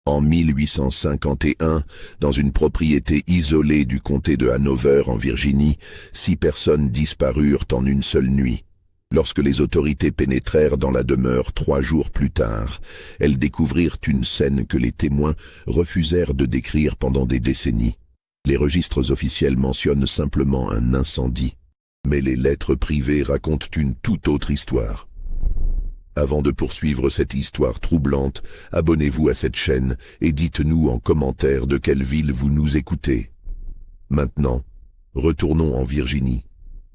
En 1851, dans une propriété isolée du comté de Hanover en Virginie, 6 personnes disparurent en une seule nuit. Lorsque les autorités pénétrèrent dans la demeure 3 jours plus tard, elles découvrirent une scène que les témoins refusèrent de décrire pendant des décennies. Les registres officiels mentionnent simplement un incendie, mais les lettres privées racontent une toute autre histoire. Avant de poursuivre cette histoire troublante, abonnez-vous à cette chaîne et dites-nous en commentaire de quelle ville vous nous écoutez. Maintenant, retournons en Virginie,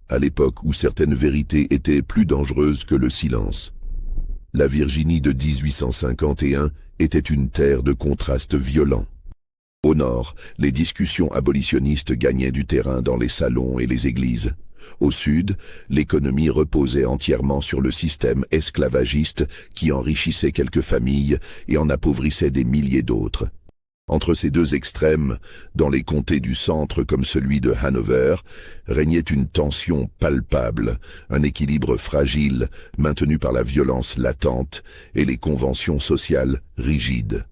à l'époque où certaines vérités étaient plus dangereuses que le silence. La Virginie de 1851 était une terre de contrastes violents. Au nord, les discussions abolitionnistes gagnaient du terrain dans les salons et les églises. Au sud, l'économie reposait entièrement sur le système esclavagiste qui enrichissait quelques familles et en appauvrissait des milliers d'autres. Entre ces deux extrêmes, dans les comtés du centre comme celui de Hanover, régnait une tension palpable, un équilibre fragile maintenu par la violence latente et les conventions sociales rigides.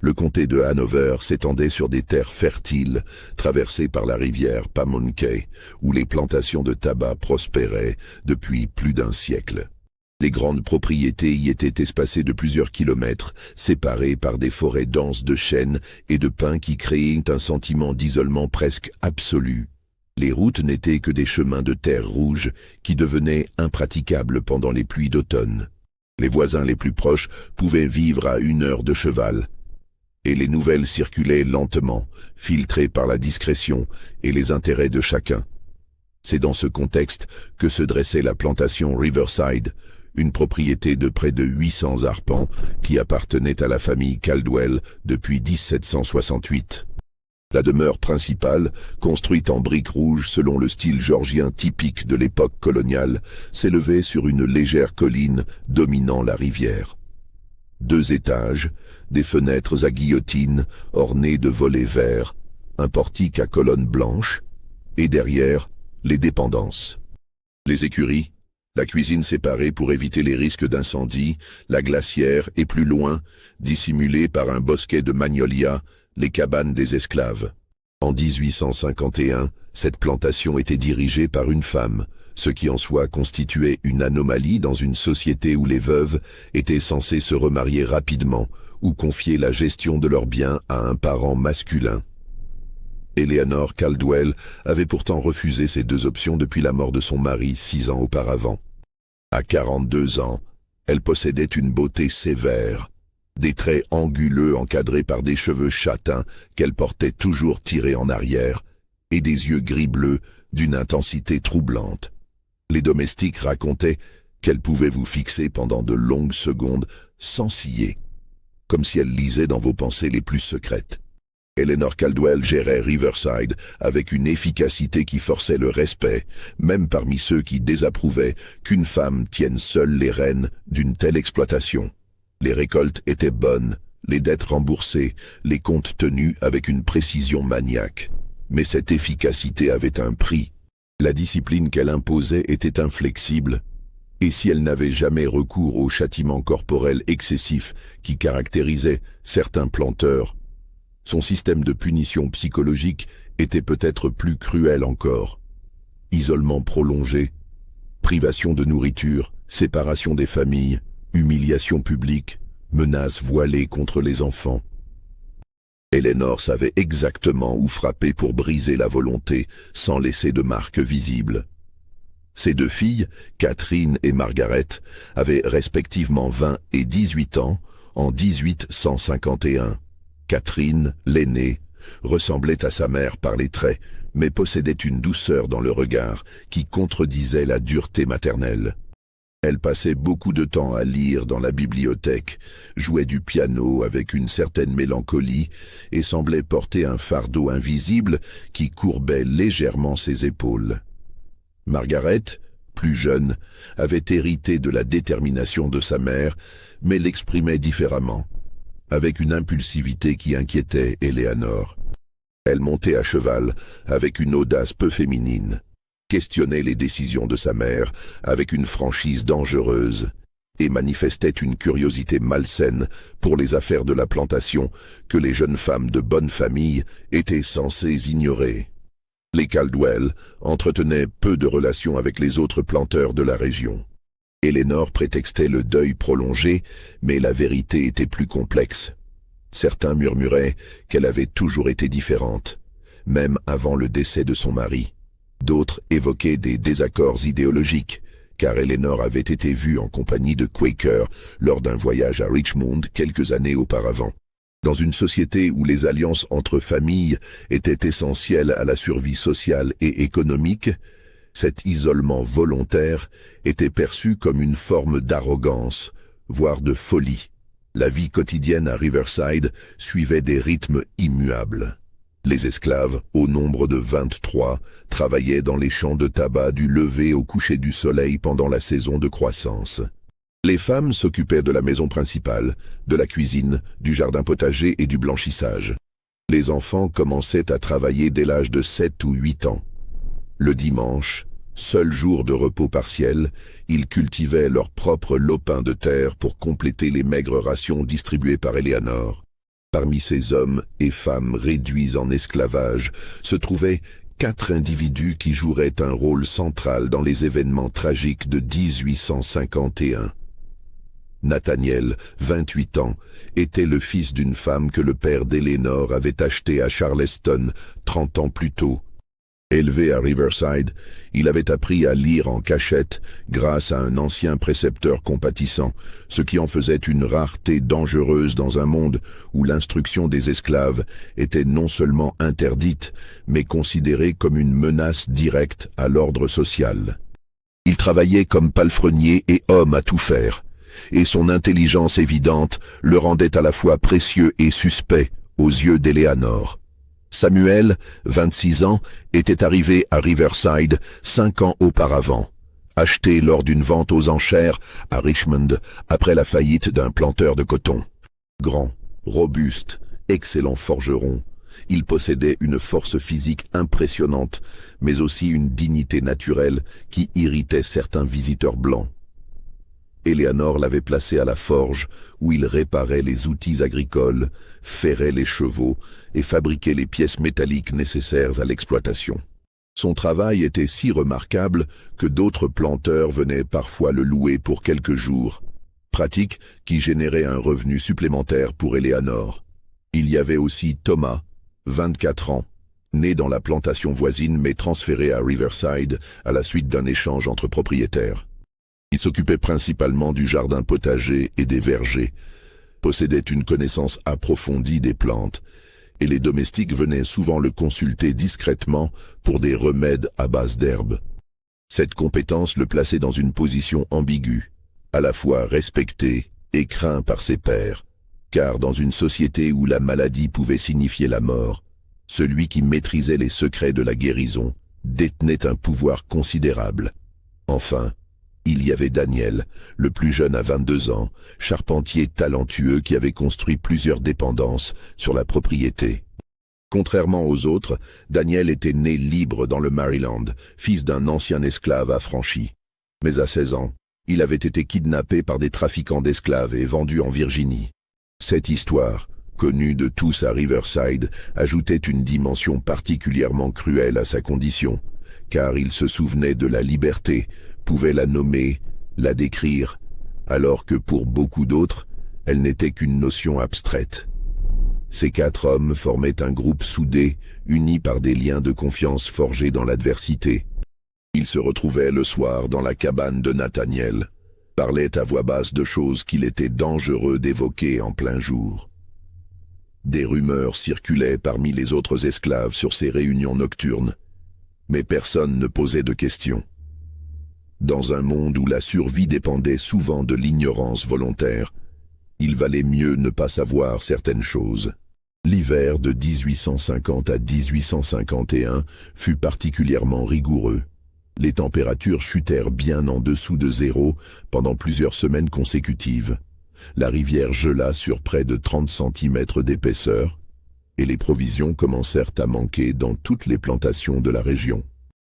Le comté de Hanover s'étendait sur des terres fertiles, traversées par la rivière Pamunkey, où les plantations de tabac prospéraient depuis plus d'un siècle. Les grandes propriétés y étaient espacées de plusieurs kilomètres, séparées par des forêts denses de chênes et de pins qui créaient un sentiment d'isolement presque absolu. Les routes n'étaient que des chemins de terre rouge qui devenaient impraticables pendant les pluies d'automne. Les voisins les plus proches pouvaient vivre à 1 heure de cheval, et les nouvelles circulaient lentement, filtrées par la discrétion et les intérêts de chacun. C'est dans ce contexte que se dressait la plantation Riverside, une propriété de près de 800 arpents qui appartenait à la famille Caldwell depuis 1768. La demeure principale, construite en briques rouges selon le style georgien typique de l'époque coloniale, s'élevait sur une légère colline dominant la rivière. 2 étages, des fenêtres à guillotine ornées de volets verts, un portique à colonnes blanches, et derrière, les dépendances. Les écuries, la cuisine séparée pour éviter les risques d'incendie, la glacière et plus loin, dissimulée par un bosquet de magnolias, les cabanes des esclaves. En 1851, cette plantation était dirigée par une femme, ce qui en soi constituait une anomalie dans une société où les veuves étaient censées se remarier rapidement ou confier la gestion de leurs biens à un parent masculin. Eleanor Caldwell avait pourtant refusé ces 2 options depuis la mort de son mari 6 ans auparavant. À 42 ans, elle possédait une beauté sévère, des traits anguleux encadrés par des cheveux châtains qu'elle portait toujours tirés en arrière, et des yeux gris-bleus d'une intensité troublante. Les domestiques racontaient qu'elle pouvait vous fixer pendant de longues secondes sans ciller, comme si elle lisait dans vos pensées les plus secrètes. Eleanor Caldwell gérait Riverside avec une efficacité qui forçait le respect, même parmi ceux qui désapprouvaient qu'une femme tienne seule les rênes d'une telle exploitation. Les récoltes étaient bonnes, les dettes remboursées, les comptes tenus avec une précision maniaque. Mais cette efficacité avait un prix. La discipline qu'elle imposait était inflexible, et si elle n'avait jamais recours au châtiment corporel excessif qui caractérisait certains planteurs, son système de punition psychologique était peut-être plus cruel encore. Isolement prolongé, privation de nourriture, séparation des familles, humiliation publique, menaces voilées contre les enfants. Eleanor savait exactement où frapper pour briser la volonté sans laisser de marques visibles. Ses 2 filles, Catherine et Margaret, avaient respectivement 20 et 18 ans en 1851. Catherine, l'aînée, ressemblait à sa mère par les traits, mais possédait une douceur dans le regard qui contredisait la dureté maternelle. Elle passait beaucoup de temps à lire dans la bibliothèque, jouait du piano avec une certaine mélancolie et semblait porter un fardeau invisible qui courbait légèrement ses épaules. Margaret, plus jeune, avait hérité de la détermination de sa mère, mais l'exprimait différemment, avec une impulsivité qui inquiétait Eleanor. Elle montait à cheval avec une audace peu féminine, questionnait les décisions de sa mère avec une franchise dangereuse et manifestait une curiosité malsaine pour les affaires de la plantation que les jeunes femmes de bonne famille étaient censées ignorer. Les Caldwell entretenaient peu de relations avec les autres planteurs de la région. Eleanor prétextait le deuil prolongé, mais la vérité était plus complexe. Certains murmuraient qu'elle avait toujours été différente, même avant le décès de son mari. D'autres évoquaient des désaccords idéologiques, car Eleanor avait été vue en compagnie de Quakers lors d'un voyage à Richmond quelques années auparavant. Dans une société où les alliances entre familles étaient essentielles à la survie sociale et économique, cet isolement volontaire était perçu comme une forme d'arrogance, voire de folie. La vie quotidienne à Riverside suivait des rythmes immuables. Les esclaves, au nombre de 23, travaillaient dans les champs de tabac du lever au coucher du soleil pendant la saison de croissance. Les femmes s'occupaient de la maison principale, de la cuisine, du jardin potager et du blanchissage. Les enfants commençaient à travailler dès l'âge de 7 ou 8 ans. Le dimanche, seul jour de repos partiel, ils cultivaient leur propre lopin de terre pour compléter les maigres rations distribuées par Eleanor. Parmi ces hommes et femmes réduits en esclavage se trouvaient 4 individus qui joueraient un rôle central dans les événements tragiques de 1851. Nathaniel, 28 ans, était le fils d'une femme que le père d'Eleanor avait acheté à Charleston 30 ans plus tôt. Élevé à Riverside, il avait appris à lire en cachette grâce à un ancien précepteur compatissant, ce qui en faisait une rareté dangereuse dans un monde où l'instruction des esclaves était non seulement interdite, mais considérée comme une menace directe à l'ordre social. Il travaillait comme palefrenier et homme à tout faire, et son intelligence évidente le rendait à la fois précieux et suspect aux yeux d'Eleanor. Samuel, 26 ans, était arrivé à Riverside 5 ans auparavant, acheté lors d'une vente aux enchères à Richmond après la faillite d'un planteur de coton. Grand, robuste, excellent forgeron, il possédait une force physique impressionnante, mais aussi une dignité naturelle qui irritait certains visiteurs blancs. Eleanor l'avait placé à la forge, où il réparait les outils agricoles, ferrait les chevaux et fabriquait les pièces métalliques nécessaires à l'exploitation. Son travail était si remarquable que d'autres planteurs venaient parfois le louer pour quelques jours, pratique qui générait un revenu supplémentaire pour Eleanor. Il y avait aussi Thomas, 24 ans, né dans la plantation voisine mais transféré à Riverside à la suite d'un échange entre propriétaires. Il s'occupait principalement du jardin potager et des vergers, possédait une connaissance approfondie des plantes, et les domestiques venaient souvent le consulter discrètement pour des remèdes à base d'herbes. Cette compétence le plaçait dans une position ambiguë, à la fois respecté et craint par ses pairs, car dans une société où la maladie pouvait signifier la mort, celui qui maîtrisait les secrets de la guérison détenait un pouvoir considérable. Enfin, il y avait Daniel, le plus jeune à 22 ans, charpentier talentueux qui avait construit plusieurs dépendances sur la propriété. Contrairement aux autres, Daniel était né libre dans le Maryland, fils d'un ancien esclave affranchi. Mais à 16 ans, il avait été kidnappé par des trafiquants d'esclaves et vendu en Virginie. Cette histoire, connue de tous à Riverside, ajoutait une dimension particulièrement cruelle à sa condition, car il se souvenait de la liberté, pouvait la nommer, la décrire, alors que pour beaucoup d'autres, elle n'était qu'une notion abstraite. Ces 4 hommes formaient un groupe soudé, uni par des liens de confiance forgés dans l'adversité. Ils se retrouvaient le soir dans la cabane de Nathaniel, parlaient à voix basse de choses qu'il était dangereux d'évoquer en plein jour. Des rumeurs circulaient parmi les autres esclaves sur ces réunions nocturnes, mais personne ne posait de questions. Dans un monde où la survie dépendait souvent de l'ignorance volontaire, il valait mieux ne pas savoir certaines choses. L'hiver de 1850 à 1851 fut particulièrement rigoureux. Les températures chutèrent bien en dessous de zéro pendant plusieurs semaines consécutives. La rivière gela sur près de 30 cm d'épaisseur, et les provisions commencèrent à manquer dans toutes les plantations de la région.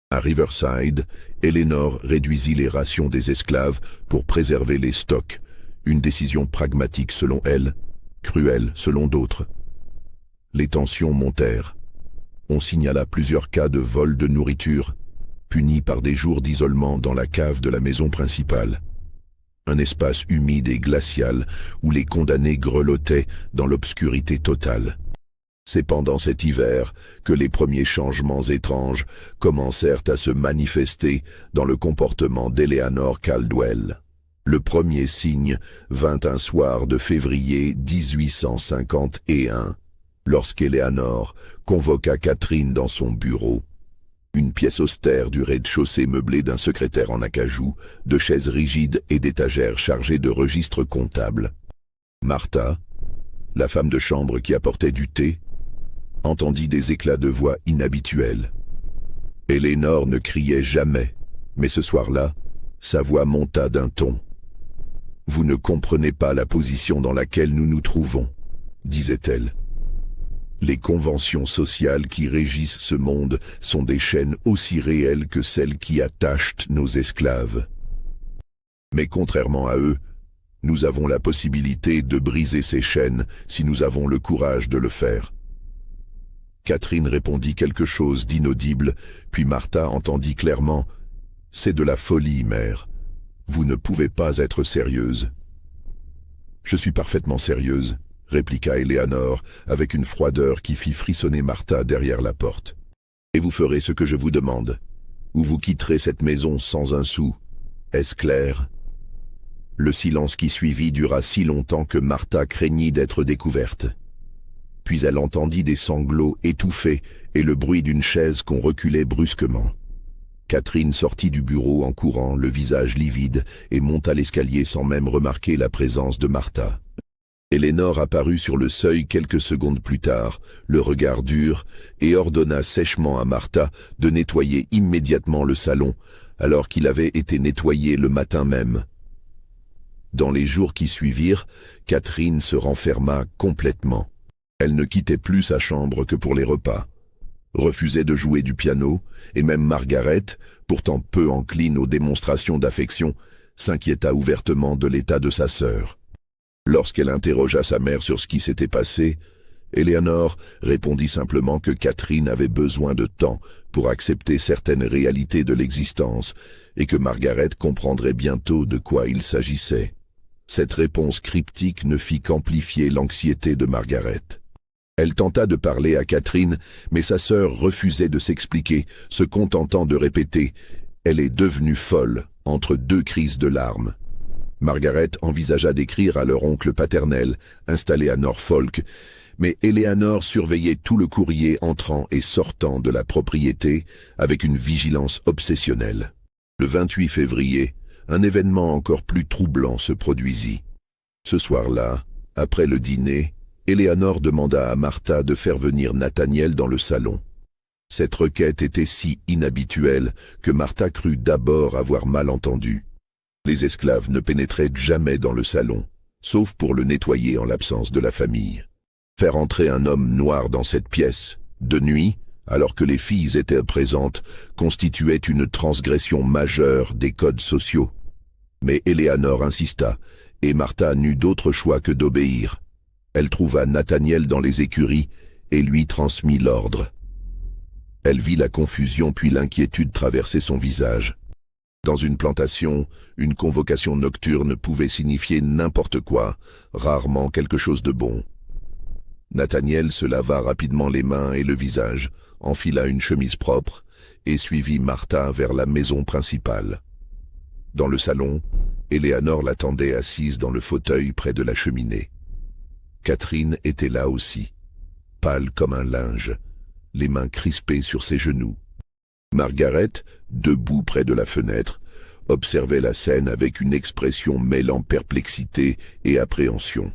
À Riverside, Eleanor réduisit les rations des esclaves pour préserver les stocks, une décision pragmatique selon elle, cruelle selon d'autres. Les tensions montèrent. On signala plusieurs cas de vol de nourriture, punis par des jours d'isolement dans la cave de la maison principale. Un espace humide et glacial où les condamnés grelottaient dans l'obscurité totale. C'est pendant cet hiver que les premiers changements étranges commencèrent à se manifester dans le comportement d'Eleanor Caldwell. Le premier signe vint un soir de février 1851, lorsqu'Eleanor convoqua Catherine dans son bureau. Une pièce austère du rez-de-chaussée meublée d'un secrétaire en acajou, de chaises rigides et d'étagères chargées de registres comptables. Martha, la femme de chambre qui apportait du thé, entendit des éclats de voix inhabituels. Eleanor ne criait jamais, mais ce soir-là, sa voix monta d'un ton. « Vous ne comprenez pas la position dans laquelle nous nous trouvons, » disait-elle. « Les conventions sociales qui régissent ce monde sont des chaînes aussi réelles que celles qui attachent nos esclaves. Mais contrairement à eux, nous avons la possibilité de briser ces chaînes si nous avons le courage de le faire. » Catherine répondit quelque chose d'inaudible, puis Martha entendit clairement « C'est de la folie, mère. Vous ne pouvez pas être sérieuse. »« Je suis parfaitement sérieuse, » répliqua Eleanor avec une froideur qui fit frissonner Martha derrière la porte. « Et vous ferez ce que je vous demande, ou vous quitterez cette maison sans un sou. Est-ce clair ?» Le silence qui suivit dura si longtemps que Martha craignit d'être découverte. Puis elle entendit des sanglots étouffés et le bruit d'une chaise qu'on reculait brusquement. Catherine sortit du bureau en courant, le visage livide, et monta l'escalier sans même remarquer la présence de Martha. Eleanor apparut sur le seuil quelques secondes plus tard, le regard dur, et ordonna sèchement à Martha de nettoyer immédiatement le salon, alors qu'il avait été nettoyé le matin même. Dans les jours qui suivirent, Catherine se renferma complètement. Elle ne quittait plus sa chambre que pour les repas, refusait de jouer du piano, et même Margaret, pourtant peu encline aux démonstrations d'affection, s'inquiéta ouvertement de l'état de sa sœur. Lorsqu'elle interrogea sa mère sur ce qui s'était passé, Eleanor répondit simplement que Catherine avait besoin de temps pour accepter certaines réalités de l'existence et que Margaret comprendrait bientôt de quoi il s'agissait. Cette réponse cryptique ne fit qu'amplifier l'anxiété de Margaret. Elle tenta de parler à Catherine, mais sa sœur refusait de s'expliquer, se contentant de répéter « Elle est devenue folle » entre deux crises de larmes. Margaret envisagea d'écrire à leur oncle paternel, installé à Norfolk, mais Eleanor surveillait tout le courrier entrant et sortant de la propriété avec une vigilance obsessionnelle. Le 28 février, un événement encore plus troublant se produisit. Ce soir-là, après le dîner, Eleanor demanda à Martha de faire venir Nathaniel dans le salon. Cette requête était si inhabituelle que Martha crut d'abord avoir mal entendu. Les esclaves ne pénétraient jamais dans le salon, sauf pour le nettoyer en l'absence de la famille. Faire entrer un homme noir dans cette pièce, de nuit, alors que les filles étaient présentes, constituait une transgression majeure des codes sociaux. Mais Eleanor insista, et Martha n'eut d'autre choix que d'obéir. Elle trouva Nathaniel dans les écuries et lui transmit l'ordre. Elle vit la confusion puis l'inquiétude traverser son visage. Dans une plantation, une convocation nocturne pouvait signifier n'importe quoi, rarement quelque chose de bon. Nathaniel se lava rapidement les mains et le visage, enfila une chemise propre et suivit Martha vers la maison principale. Dans le salon, Eleanor l'attendait assise dans le fauteuil près de la cheminée. Catherine était là aussi, pâle comme un linge, les mains crispées sur ses genoux. Margaret, debout près de la fenêtre, observait la scène avec une expression mêlant perplexité et appréhension.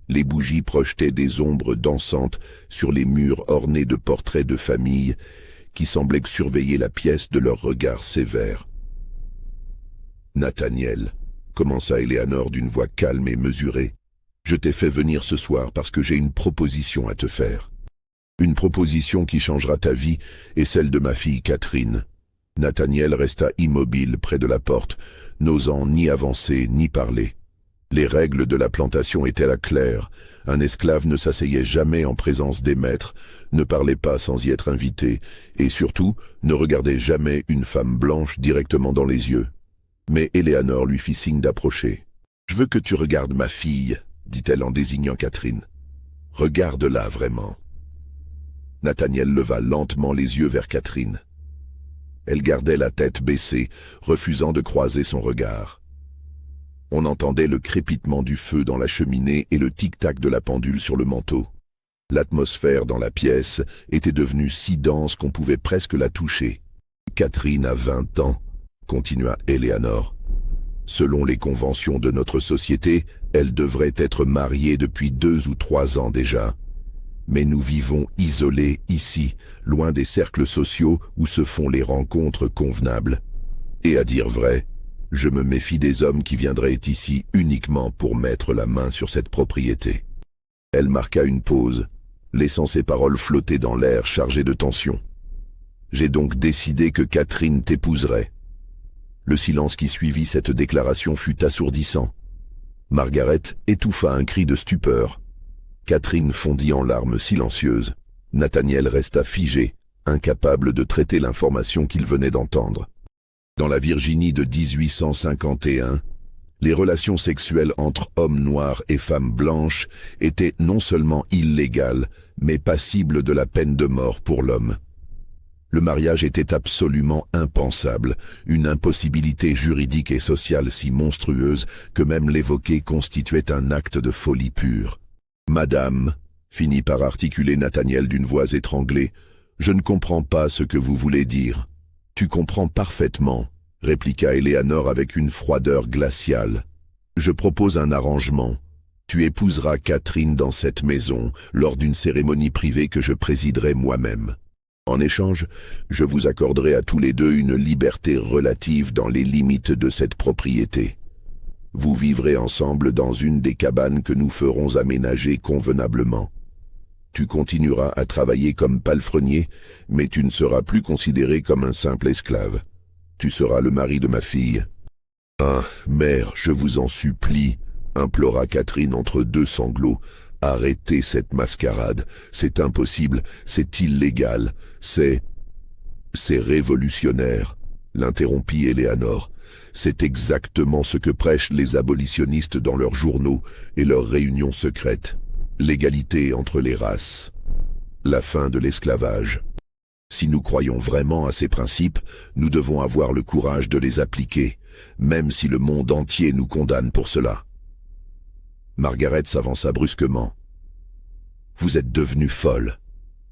Les bougies projetaient des ombres dansantes sur les murs ornés de portraits de famille qui semblaient surveiller la pièce de leurs regards sévères. « Nathaniel, » commença Eleanor d'une voix calme et mesurée, « je t'ai fait venir ce soir parce que j'ai une proposition à te faire. Une proposition qui changera ta vie et celle de ma fille Catherine. Nathaniel resta immobile près de la porte, n'osant ni avancer ni parler. Les règles de la plantation étaient là claires. Un esclave ne s'asseyait jamais en présence des maîtres, ne parlait pas sans y être invité, et surtout ne regardait jamais une femme blanche directement dans les yeux. Mais Éléanore lui fit signe d'approcher. « Je veux que tu regardes ma fille, » dit-elle en désignant Catherine. « Regarde-la vraiment. » Nathaniel leva lentement les yeux vers Catherine. Elle gardait la tête baissée, refusant de croiser son regard. On entendait le crépitement du feu dans la cheminée et le tic-tac de la pendule sur le manteau. L'atmosphère dans la pièce était devenue si dense qu'on pouvait presque la toucher. « Catherine a 20 ans, » continua Éléanore. « Selon les conventions de notre société, elle devrait être mariée depuis 2 ou 3 ans déjà. Mais nous vivons isolés ici, loin des cercles sociaux où se font les rencontres convenables. Et à dire vrai, je me méfie des hommes qui viendraient ici uniquement pour mettre la main sur cette propriété. » Elle marqua une pause, laissant ses paroles flotter dans l'air chargé de tension. « J'ai donc décidé que Catherine t'épouserait. » Le silence qui suivit cette déclaration fut assourdissant. Margaret étouffa un cri de stupeur. Catherine fondit en larmes silencieuses. Nathaniel resta figé, incapable de traiter l'information qu'il venait d'entendre. Dans la Virginie de 1851, les relations sexuelles entre hommes noirs et femmes blanches étaient non seulement illégales, mais passibles de la peine de mort pour l'homme. Le mariage était absolument impensable, une impossibilité juridique et sociale si monstrueuse que même l'évoquer constituait un acte de folie pure. « Madame, » finit par articuler Nathaniel d'une voix étranglée, « je ne comprends pas ce que vous voulez dire. » « Tu comprends parfaitement, » répliqua Éléanore avec une froideur glaciale. « Je propose un arrangement. Tu épouseras Catherine dans cette maison, lors d'une cérémonie privée que je présiderai moi-même. En échange, je vous accorderai à tous les deux une liberté relative dans les limites de cette propriété. Vous vivrez ensemble dans une des cabanes que nous ferons aménager convenablement. Tu continueras à travailler comme palefrenier, mais tu ne seras plus considéré comme un simple esclave. Tu seras le mari de ma fille. »« Ah, mère, je vous en supplie, » implora Catherine entre 2 sanglots. « Arrêtez cette mascarade, c'est impossible, c'est illégal, c'est révolutionnaire, » l'interrompit Éléanore. « C'est exactement ce que prêchent les abolitionnistes dans leurs journaux et leurs réunions secrètes. L'égalité entre les races, la fin de l'esclavage. Si nous croyons vraiment à ces principes, nous devons avoir le courage de les appliquer, même si le monde entier nous condamne pour cela. » Margaret s'avança brusquement. « Vous êtes devenue folle, »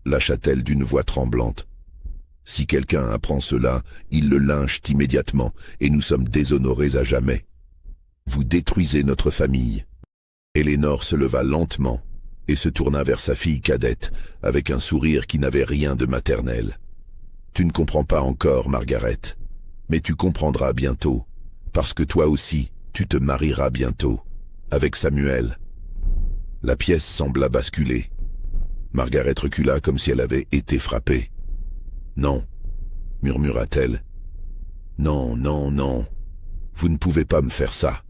lâcha-t-elle d'une voix tremblante. « Si quelqu'un apprend cela, il le lynche immédiatement, et nous sommes déshonorés à jamais. Vous détruisez notre famille. » Éléanore se leva lentement et se tourna vers sa fille cadette, avec un sourire qui n'avait rien de maternel. « Tu ne comprends pas encore, Margaret, mais tu comprendras bientôt, parce que toi aussi, tu te marieras bientôt, avec Samuel. » La pièce sembla basculer. Margaret recula comme si elle avait été frappée. « Non, » murmura-t-elle. « Non, non, non, vous ne pouvez pas me faire ça. »«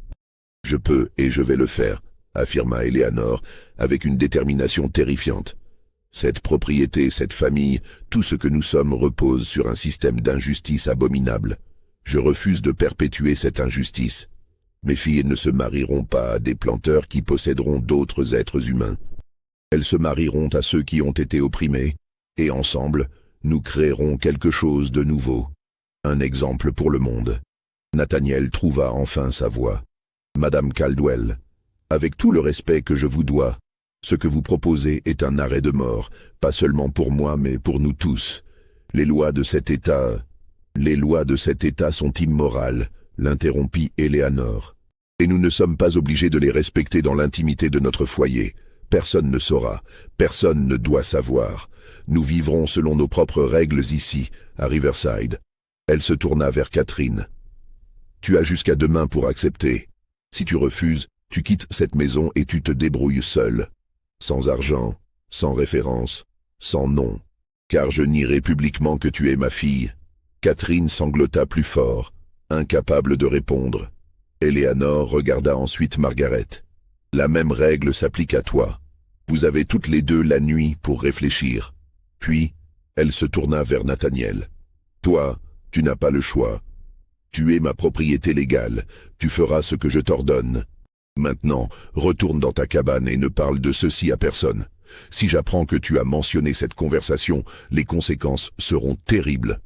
Je peux et je vais le faire, » affirma Éléanore avec une détermination terrifiante. « Cette propriété, cette famille, tout ce que nous sommes repose sur un système d'injustice abominable. Je refuse de perpétuer cette injustice. Mes filles ne se marieront pas à des planteurs qui posséderont d'autres êtres humains. Elles se marieront à ceux qui ont été opprimés, et ensemble, nous créerons quelque chose de nouveau. Un exemple pour le monde. » Nathaniel trouva enfin sa voix. « Madame Caldwell, avec tout le respect que je vous dois, ce que vous proposez est un arrêt de mort, pas seulement pour moi mais pour nous tous. Les lois de cet État sont immorales, » l'interrompit Éléanore. « Et nous ne sommes pas obligés de les respecter dans l'intimité de notre foyer. Personne ne saura, personne ne doit savoir. Nous vivrons selon nos propres règles ici, à Riverside. » Elle se tourna vers Catherine. « Tu as jusqu'à demain pour accepter. Si tu refuses, tu quittes cette maison et tu te débrouilles seul. Sans argent, sans référence, sans nom. Car je nierai publiquement que tu es ma fille. » Catherine sanglota plus fort, incapable de répondre. Éléanore regarda ensuite Margaret. La même règle s'applique à toi. Vous avez toutes les deux la nuit pour réfléchir. Puis, elle se tourna vers Nathaniel. Toi, tu n'as pas le choix. Tu es ma propriété légale, tu feras ce que je t'ordonne. Maintenant, retourne dans ta cabane et ne parle de ceci à personne. Si j'apprends que tu as mentionné cette conversation, les conséquences seront terribles.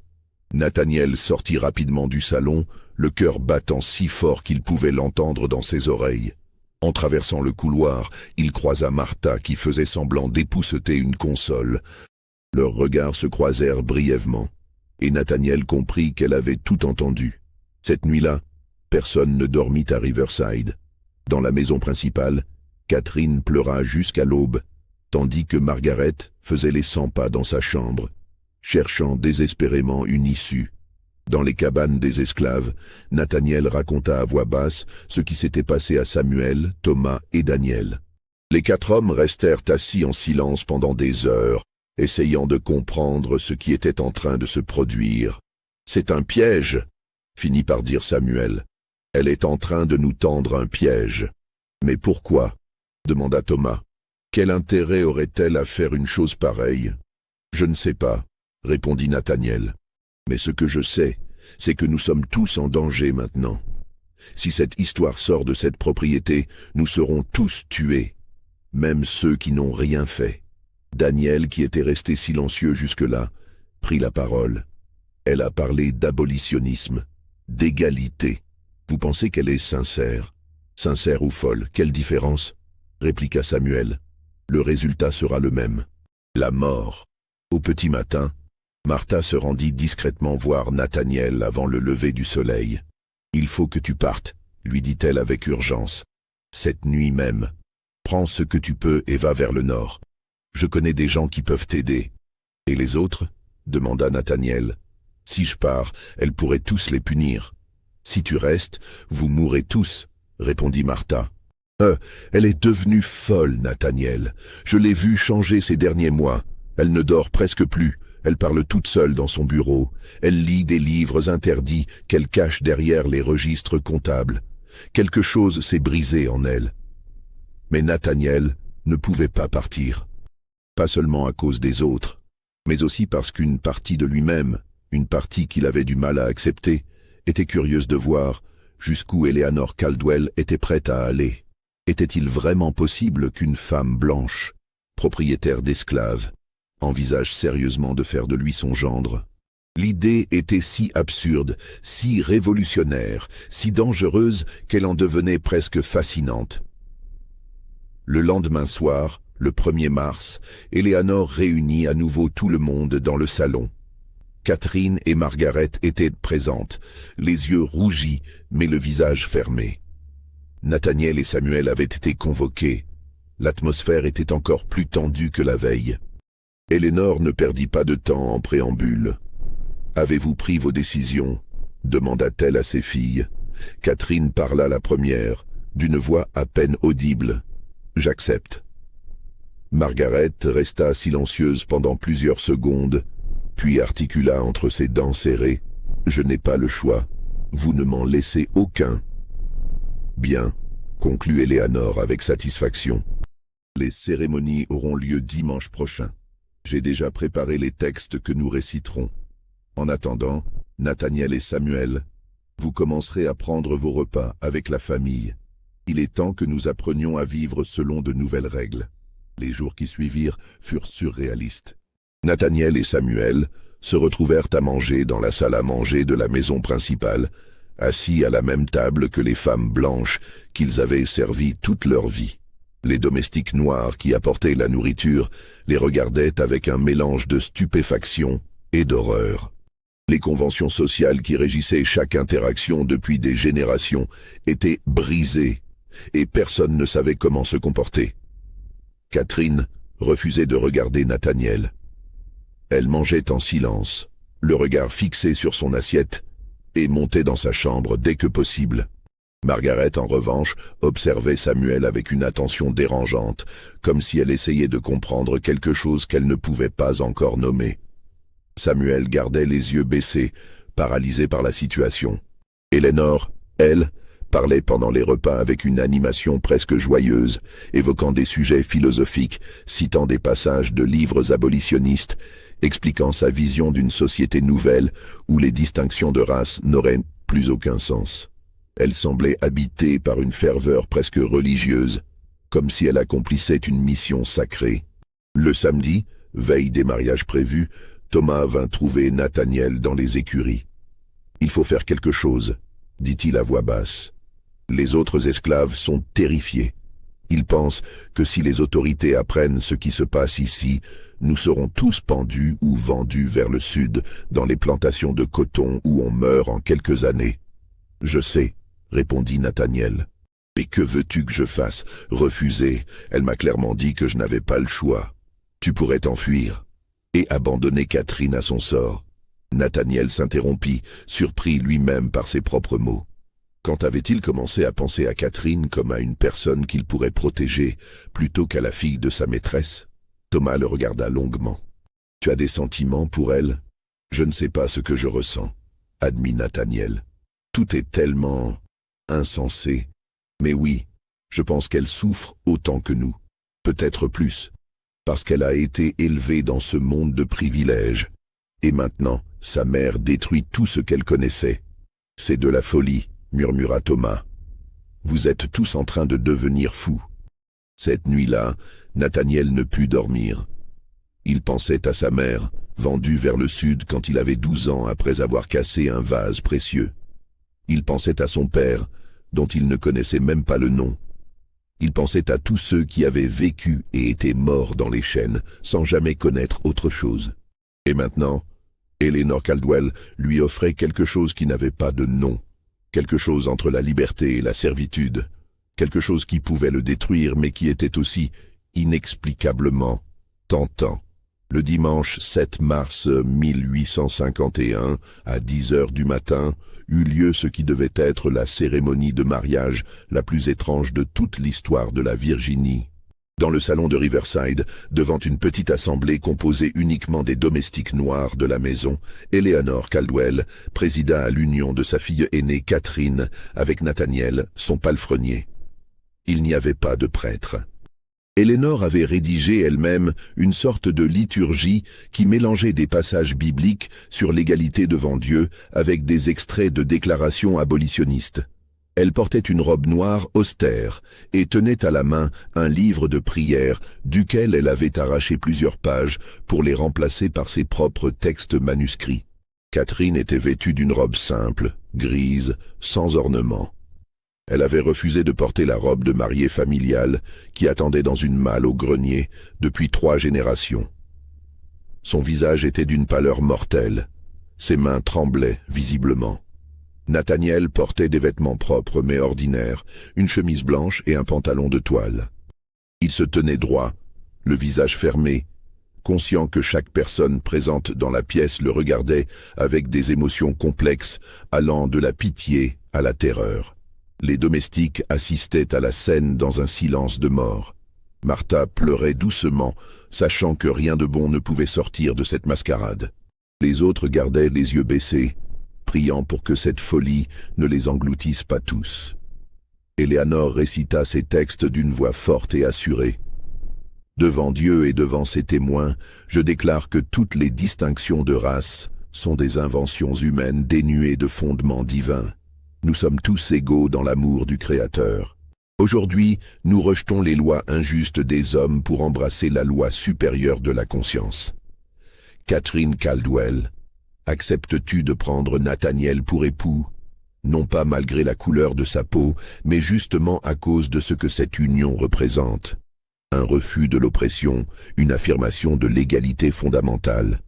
Nathaniel sortit rapidement du salon, le cœur battant si fort qu'il pouvait l'entendre dans ses oreilles. En traversant le couloir, il croisa Martha qui faisait semblant d'épousseter une console. Leurs regards se croisèrent brièvement, et Nathaniel comprit qu'elle avait tout entendu. Cette nuit-là, personne ne dormit à Riverside. Dans la maison principale, Catherine pleura jusqu'à l'aube, tandis que Margaret faisait les 100 pas dans sa chambre, cherchant désespérément une issue. Dans les cabanes des esclaves, Nathaniel raconta à voix basse ce qui s'était passé à Samuel, Thomas et Daniel. Les 4 hommes restèrent assis en silence pendant des heures, essayant de comprendre ce qui était en train de se produire. « C'est un piège !» finit par dire Samuel. « Elle est en train de nous tendre un piège. »« Mais pourquoi ?» demanda Thomas. « Quel intérêt aurait-elle à faire une chose pareille ?»« Je ne sais pas, » répondit Nathaniel. « Mais ce que je sais, c'est que nous sommes tous en danger maintenant. Si cette histoire sort de cette propriété, nous serons tous tués, même ceux qui n'ont rien fait. » Daniel, qui était resté silencieux jusque-là, prit la parole. Elle a parlé d'abolitionnisme, d'égalité. Vous pensez qu'elle est sincère? Sincère ou folle, quelle différence? Répliqua Samuel. Le résultat sera le même. La mort. Au petit matin, Martha se rendit discrètement voir Nathaniel avant le lever du soleil. « Il faut que tu partes, » lui dit-elle avec urgence. « Cette nuit même. Prends ce que tu peux et va vers le nord. Je connais des gens qui peuvent t'aider. »« Et les autres ?» demanda Nathaniel. « Si je pars, elles pourraient tous les punir. »« Si tu restes, vous mourrez tous, » répondit Martha. « Elle est devenue folle, Nathaniel. Je l'ai vue changer ces derniers mois. Elle ne dort presque plus. Elle parle toute seule dans son bureau. Elle lit des livres interdits qu'elle cache derrière les registres comptables. Quelque chose s'est brisé en elle. » Mais Nathaniel ne pouvait pas partir. Pas seulement à cause des autres, mais aussi parce qu'une partie de lui-même, une partie qu'il avait du mal à accepter, était curieuse de voir jusqu'où Éléanore Caldwell était prête à aller. Était-il vraiment possible qu'une femme blanche, propriétaire d'esclaves, envisage sérieusement de faire de lui son gendre? L'idée était si absurde, si révolutionnaire, si dangereuse qu'elle en devenait presque fascinante. Le lendemain soir, le 1er mars, Éléanore réunit à nouveau tout le monde dans le salon. Catherine et Margaret étaient présentes, les yeux rougis, mais le visage fermé. Nathaniel et Samuel avaient été convoqués. L'atmosphère était encore plus tendue que la veille. Éléanore ne perdit pas de temps en préambule. « Avez-vous pris vos décisions ?» demanda-t-elle à ses filles. Catherine parla la première, d'une voix à peine audible. « J'accepte. » Margaret resta silencieuse pendant plusieurs secondes, puis articula entre ses dents serrées. « Je n'ai pas le choix. Vous ne m'en laissez aucun. » « Bien, » conclut Éléanore avec satisfaction. « Les cérémonies auront lieu dimanche prochain. J'ai déjà préparé les textes que nous réciterons. En attendant, Nathaniel et Samuel, vous commencerez à prendre vos repas avec la famille. Il est temps que nous apprenions à vivre selon de nouvelles règles. » Les jours qui suivirent furent surréalistes. Nathaniel et Samuel se retrouvèrent à manger dans la salle à manger de la maison principale, assis à la même table que les femmes blanches qu'ils avaient servies toute leur vie. Les domestiques noirs qui apportaient la nourriture les regardaient avec un mélange de stupéfaction et d'horreur. Les conventions sociales qui régissaient chaque interaction depuis des générations étaient brisées, et personne ne savait comment se comporter. Catherine refusait de regarder Nathaniel. Elle mangeait en silence, le regard fixé sur son assiette, et montait dans sa chambre dès que possible. Margaret, en revanche, observait Samuel avec une attention dérangeante, comme si elle essayait de comprendre quelque chose qu'elle ne pouvait pas encore nommer. Samuel gardait les yeux baissés, paralysée par la situation. Eleanor, elle, parlait pendant les repas avec une animation presque joyeuse, évoquant des sujets philosophiques, citant des passages de livres abolitionnistes, expliquant sa vision d'une société nouvelle où les distinctions de race n'auraient plus aucun sens. Elle semblait habitée par une ferveur presque religieuse, comme si elle accomplissait une mission sacrée. Le samedi, veille des mariages prévus, Thomas vint trouver Nathaniel dans les écuries. « Il faut faire quelque chose », dit-il à voix basse. Les autres esclaves sont terrifiés. Ils pensent que si les autorités apprennent ce qui se passe ici, nous serons tous pendus ou vendus vers le sud, dans les plantations de coton où on meurt en quelques années. « Je sais », répondit Nathaniel. « Mais que veux-tu que je fasse? Refuser. Elle m'a clairement dit que je n'avais pas le choix. Tu pourrais t'enfuir et abandonner Catherine à son sort. » Nathaniel s'interrompit, surpris lui-même par ses propres mots. Quand avait-il commencé à penser à Catherine comme à une personne qu'il pourrait protéger, plutôt qu'à la fille de sa maîtresse? Thomas le regarda longuement. « Tu as des sentiments pour elle? »« Je ne sais pas ce que je ressens, » admit Nathaniel. « Tout est tellement insensé. Mais oui, je pense qu'elle souffre autant que nous, peut-être plus, parce qu'elle a été élevée dans ce monde de privilèges. Et maintenant, sa mère détruit tout ce qu'elle connaissait. C'est de la folie, murmura Thomas. Vous êtes tous en train de devenir fous. Cette nuit-là, Nathaniel ne put dormir. Il pensait à sa mère, vendue vers le sud quand il avait 12 ans après avoir cassé un vase précieux. Il pensait à son père, dont il ne connaissait même pas le nom. Il pensait à tous ceux qui avaient vécu et étaient morts dans les chaînes, sans jamais connaître autre chose. Et maintenant, Eleanor Caldwell lui offrait quelque chose qui n'avait pas de nom, quelque chose entre la liberté et la servitude, quelque chose qui pouvait le détruire mais qui était aussi inexplicablement tentant. Le dimanche 7 mars 1851, à 10 heures du matin, eut lieu ce qui devait être la cérémonie de mariage la plus étrange de toute l'histoire de la Virginie. Dans le salon de Riverside, devant une petite assemblée composée uniquement des domestiques noirs de la maison, Eleanor Caldwell présida à l'union de sa fille aînée Catherine avec Nathaniel, son palefrenier. Il n'y avait pas de prêtre. Eleanor avait rédigé elle-même une sorte de liturgie qui mélangeait des passages bibliques sur l'égalité devant Dieu avec des extraits de déclarations abolitionnistes. Elle portait une robe noire austère et tenait à la main un livre de prières duquel elle avait arraché plusieurs pages pour les remplacer par ses propres textes manuscrits. Catherine était vêtue d'une robe simple, grise, sans ornement. Elle avait refusé de porter la robe de mariée familiale qui attendait dans une malle au grenier depuis 3 générations. Son visage était d'une pâleur mortelle. Ses mains tremblaient visiblement. Nathaniel portait des vêtements propres mais ordinaires, une chemise blanche et un pantalon de toile. Il se tenait droit, le visage fermé, conscient que chaque personne présente dans la pièce le regardait avec des émotions complexes allant de la pitié à la terreur. Les domestiques assistaient à la scène dans un silence de mort. Martha pleurait doucement, sachant que rien de bon ne pouvait sortir de cette mascarade. Les autres gardaient les yeux baissés, priant pour que cette folie ne les engloutisse pas tous. Eleanor récita ses textes d'une voix forte et assurée. « Devant Dieu et devant ses témoins, je déclare que toutes les distinctions de race sont des inventions humaines dénuées de fondements divins. Nous sommes tous égaux dans l'amour du Créateur. Aujourd'hui, nous rejetons les lois injustes des hommes pour embrasser la loi supérieure de la conscience. Catherine Caldwell, acceptes-tu de prendre Nathaniel pour époux, non pas malgré la couleur de sa peau, mais justement à cause de ce que cette union représente? Un refus de l'oppression, une affirmation de l'égalité fondamentale. »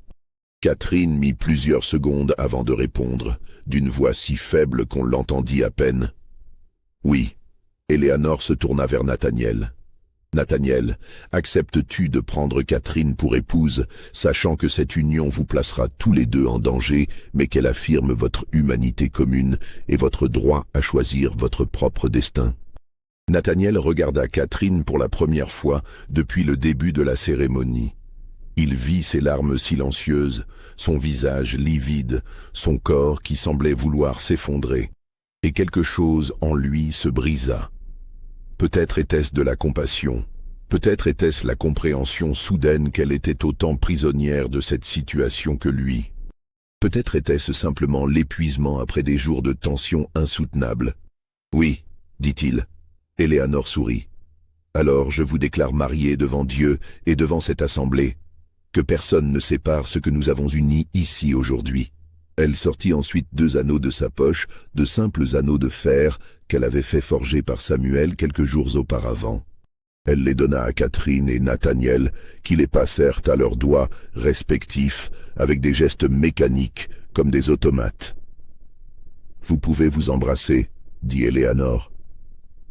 Catherine mit plusieurs secondes avant de répondre, d'une voix si faible qu'on l'entendit à peine. « Oui. » Eleanor se tourna vers Nathaniel. « Nathaniel, acceptes-tu de prendre Catherine pour épouse, sachant que cette union vous placera tous les deux en danger, mais qu'elle affirme votre humanité commune et votre droit à choisir votre propre destin ?» Nathaniel regarda Catherine pour la première fois depuis le début de la cérémonie. Il vit ses larmes silencieuses, son visage livide, son corps qui semblait vouloir s'effondrer, et quelque chose en lui se brisa. Peut-être était-ce de la compassion, peut-être était-ce la compréhension soudaine qu'elle était autant prisonnière de cette situation que lui. Peut-être était-ce simplement l'épuisement après des jours de tension insoutenable. « Oui, dit-il. » Éléanore sourit. « Alors je vous déclare mariés devant Dieu et devant cette assemblée. Que personne ne sépare ce que nous avons uni ici aujourd'hui. » Elle sortit ensuite 2 anneaux de sa poche, de simples anneaux de fer qu'elle avait fait forger par Samuel quelques jours auparavant. Elle les donna à Catherine et Nathaniel, qui les passèrent à leurs doigts respectifs, avec des gestes mécaniques, comme des automates. « Vous pouvez vous embrasser, » dit Éléanore.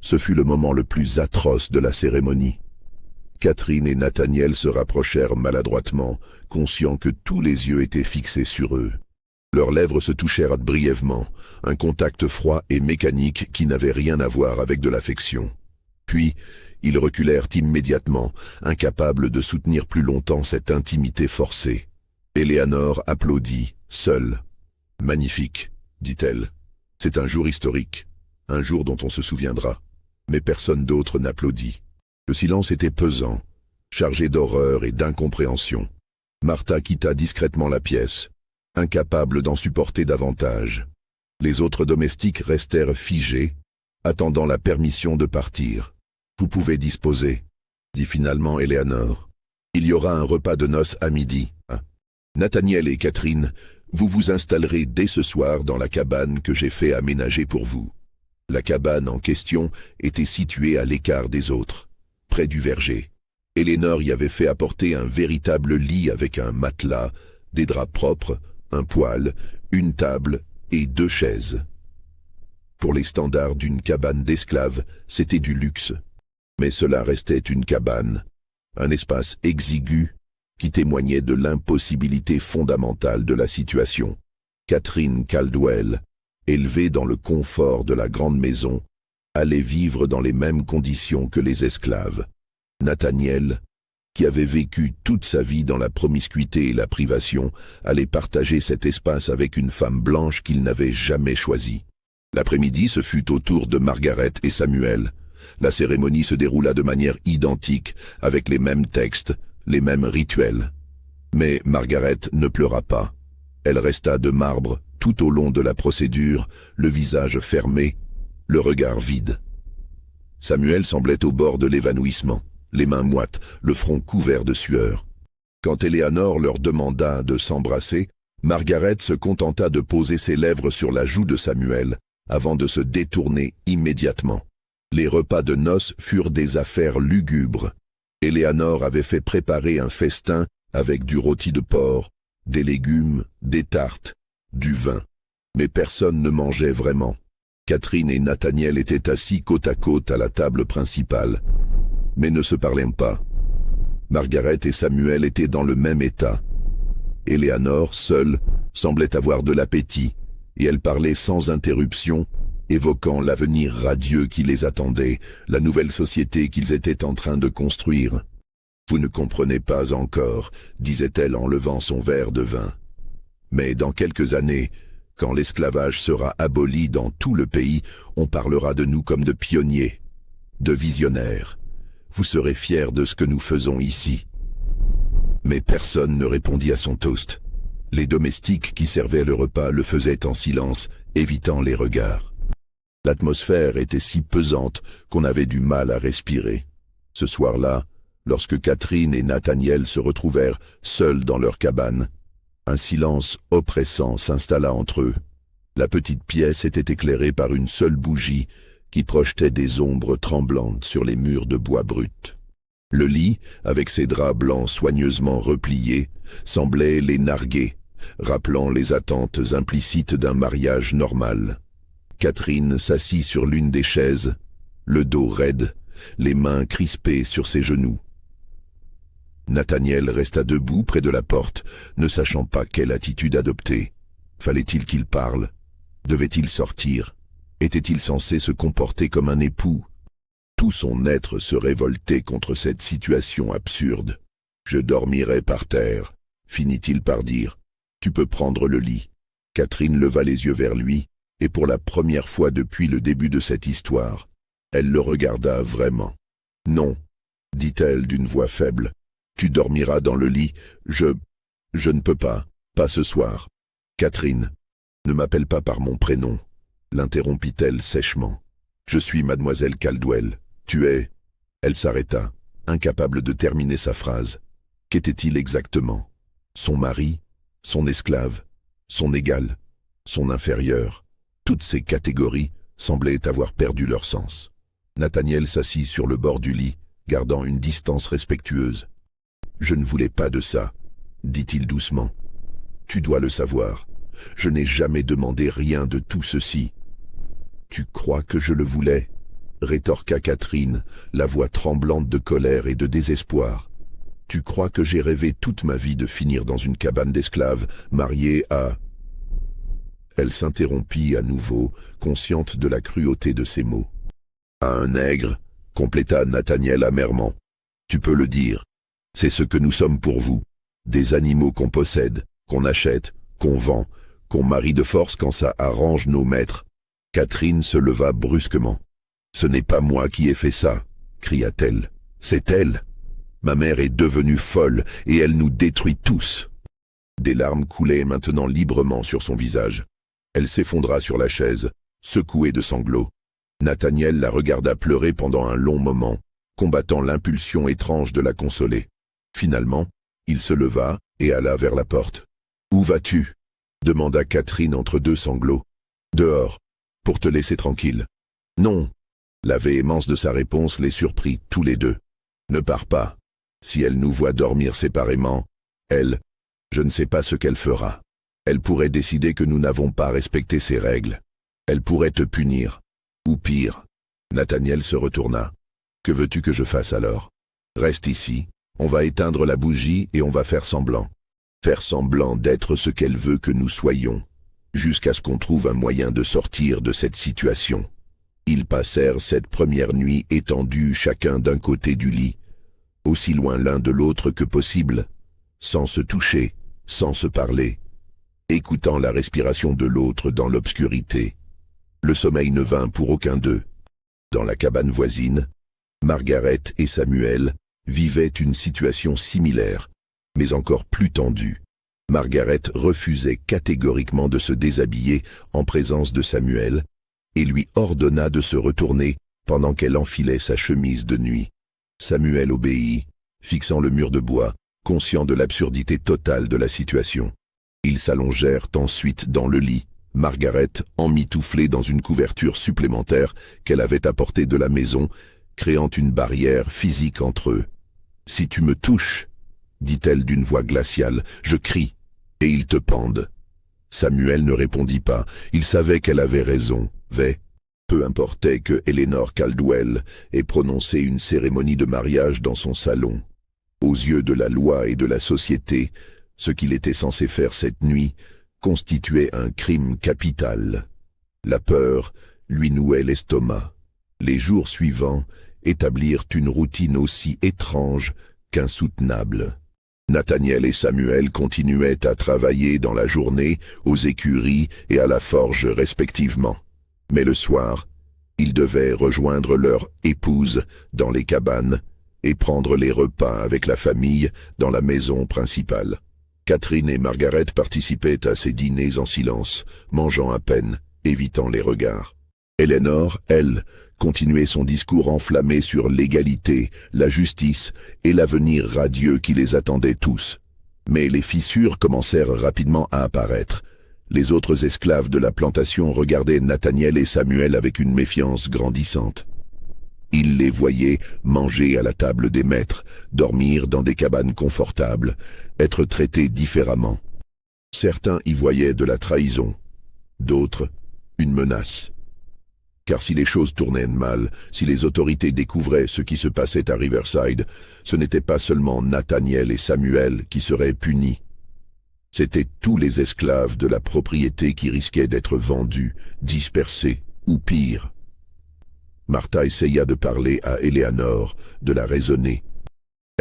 Ce fut le moment le plus atroce de la cérémonie. Catherine et Nathaniel se rapprochèrent maladroitement, conscients que tous les yeux étaient fixés sur eux. Leurs lèvres se touchèrent brièvement, un contact froid et mécanique qui n'avait rien à voir avec de l'affection. Puis, ils reculèrent immédiatement, incapables de soutenir plus longtemps cette intimité forcée. Éléanore applaudit, seule. « Magnifique, dit-elle. C'est un jour historique, un jour dont on se souviendra. » Mais personne d'autre n'applaudit. Le silence était pesant, chargé d'horreur et d'incompréhension. Martha quitta discrètement la pièce, incapable d'en supporter davantage. Les autres domestiques restèrent figés, attendant la permission de partir. « Vous pouvez disposer, » dit finalement Éléanore. « Il y aura un repas de noces à midi. Nathaniel et Catherine, vous vous installerez dès ce soir dans la cabane que j'ai fait aménager pour vous. » La cabane en question était située à l'écart des autres, près du verger. Éléanore y avait fait apporter un véritable lit avec un matelas, des draps propres, un poêle, une table et 2 chaises. Pour les standards d'une cabane d'esclaves, c'était du luxe. Mais cela restait une cabane, un espace exigu qui témoignait de l'impossibilité fondamentale de la situation. Catherine Caldwell, élevée dans le confort de la grande maison, allait vivre dans les mêmes conditions que les esclaves. Nathaniel, qui avait vécu toute sa vie dans la promiscuité et la privation, allait partager cet espace avec une femme blanche qu'il n'avait jamais choisie. L'après-midi, ce fut au tour de Margaret et Samuel. La cérémonie se déroula de manière identique, avec les mêmes textes, les mêmes rituels. Mais Margaret ne pleura pas. Elle resta de marbre tout au long de la procédure, le visage fermé, le regard vide. Samuel semblait au bord de l'évanouissement, les mains moites, le front couvert de sueur. Quand Éléanore leur demanda de s'embrasser, Margaret se contenta de poser ses lèvres sur la joue de Samuel, avant de se détourner immédiatement. Les repas de noces furent des affaires lugubres. Éléanore avait fait préparer un festin avec du rôti de porc, des légumes, des tartes, du vin. Mais personne ne mangeait vraiment. Catherine et Nathaniel étaient assis côte à côte à la table principale, mais ne se parlaient pas. Margaret et Samuel étaient dans le même état. Éléanore, seule, semblait avoir de l'appétit, et elle parlait sans interruption, évoquant l'avenir radieux qui les attendait, la nouvelle société qu'ils étaient en train de construire. « Vous ne comprenez pas encore, » disait-elle en levant son verre de vin. « Mais dans quelques années, quand l'esclavage sera aboli dans tout le pays, on parlera de nous comme de pionniers, de visionnaires. Vous serez fiers de ce que nous faisons ici. » Mais personne ne répondit à son toast. Les domestiques qui servaient le repas le faisaient en silence, évitant les regards. L'atmosphère était si pesante qu'on avait du mal à respirer. Ce soir-là, lorsque Catherine et Nathaniel se retrouvèrent seuls dans leur cabane, un silence oppressant s'installa entre eux. La petite pièce était éclairée par une seule bougie qui projetait des ombres tremblantes sur les murs de bois brut. Le lit, avec ses draps blancs soigneusement repliés, semblait les narguer, rappelant les attentes implicites d'un mariage normal. Catherine s'assit sur l'une des chaises, le dos raide, les mains crispées sur ses genoux. Nathaniel resta debout près de la porte, ne sachant pas quelle attitude adopter. Fallait-il qu'il parle? Devait-il sortir? Était-il censé se comporter comme un époux? Tout son être se révoltait contre cette situation absurde. Je dormirai par terre, finit-il par dire. Tu peux prendre le lit. Catherine leva les yeux vers lui, et pour la première fois depuis le début de cette histoire, elle le regarda vraiment. Non, dit-elle d'une voix faible. Tu dormiras dans le lit, je ne peux pas ce soir. Catherine, ne m'appelle pas par mon prénom, l'interrompit-elle sèchement. Je suis mademoiselle Caldwell. Tu es... Elle s'arrêta, incapable de terminer sa phrase. Qu'était-il exactement? Son mari? Son esclave? Son égal? Son inférieur? Toutes ces catégories semblaient avoir perdu leur sens. Nathaniel s'assit sur le bord du lit, gardant une distance respectueuse. « Je ne voulais pas de ça, » dit-il doucement. « Tu dois le savoir. Je n'ai jamais demandé rien de tout ceci. »« Tu crois que je le voulais ?» rétorqua Catherine, la voix tremblante de colère et de désespoir. « Tu crois que j'ai rêvé toute ma vie de finir dans une cabane d'esclaves, mariée à... » Elle s'interrompit à nouveau, consciente de la cruauté de ses mots. « À un nègre, compléta Nathaniel amèrement. Tu peux le dire. C'est ce que nous sommes pour vous. Des animaux qu'on possède, qu'on achète, qu'on vend, qu'on marie de force quand ça arrange nos maîtres. » Catherine se leva brusquement. « Ce n'est pas moi qui ai fait ça, » cria-t-elle. « C'est elle. Ma mère est devenue folle et elle nous détruit tous. » Des larmes coulaient maintenant librement sur son visage. Elle s'effondra sur la chaise, secouée de sanglots. Nathaniel la regarda pleurer pendant un long moment, combattant l'impulsion étrange de la consoler. Finalement, il se leva et alla vers la porte. « Où vas-tu » demanda Catherine entre deux sanglots. « Dehors, pour te laisser tranquille. »« Non !» La véhémence de sa réponse les surprit tous les deux. « Ne pars pas. Si elle nous voit dormir séparément, je ne sais pas ce qu'elle fera. Elle pourrait décider que nous n'avons pas respecté ses règles. Elle pourrait te punir. Ou pire. » Nathaniel se retourna. « Que veux-tu que je fasse alors? Reste ici, on va éteindre la bougie et on va faire semblant. Faire semblant d'être ce qu'elle veut que nous soyons, jusqu'à ce qu'on trouve un moyen de sortir de cette situation. » Ils passèrent cette première nuit étendus chacun d'un côté du lit, aussi loin l'un de l'autre que possible, sans se toucher, sans se parler, écoutant la respiration de l'autre dans l'obscurité. Le sommeil ne vint pour aucun d'eux. Dans la cabane voisine, Margaret et Samuel vivaient une situation similaire, mais encore plus tendue. Margaret refusait catégoriquement de se déshabiller en présence de Samuel et lui ordonna de se retourner pendant qu'elle enfilait sa chemise de nuit. Samuel obéit, fixant le mur de bois, conscient de l'absurdité totale de la situation. Ils s'allongèrent ensuite dans le lit, Margaret emmitouflée dans une couverture supplémentaire qu'elle avait apportée de la maison, créant une barrière physique entre eux. « Si tu me touches, » dit-elle d'une voix glaciale, « je crie, et ils te pendent. » Samuel ne répondit pas, il savait qu'elle avait raison, peu importait que Eleanor Caldwell ait prononcé une cérémonie de mariage dans son salon. Aux yeux de la loi et de la société, ce qu'il était censé faire cette nuit constituait un crime capital. La peur lui nouait l'estomac. Les jours suivants établirent une routine aussi étrange qu'insoutenable. Nathaniel et Samuel continuaient à travailler dans la journée, aux écuries et à la forge respectivement. Mais le soir, ils devaient rejoindre leur épouse dans les cabanes et prendre les repas avec la famille dans la maison principale. Catherine et Margaret participaient à ces dîners en silence, mangeant à peine, évitant les regards. Eleanor, elle, continuait son discours enflammé sur l'égalité, la justice et l'avenir radieux qui les attendait tous. Mais les fissures commencèrent rapidement à apparaître. Les autres esclaves de la plantation regardaient Nathaniel et Samuel avec une méfiance grandissante. Ils les voyaient manger à la table des maîtres, dormir dans des cabanes confortables, être traités différemment. Certains y voyaient de la trahison, d'autres une menace. Car si les choses tournaient mal, si les autorités découvraient ce qui se passait à Riverside, ce n'était pas seulement Nathaniel et Samuel qui seraient punis. C'étaient tous les esclaves de la propriété qui risquaient d'être vendus, dispersés, ou pire. Martha essaya de parler à Eleanor, de la raisonner.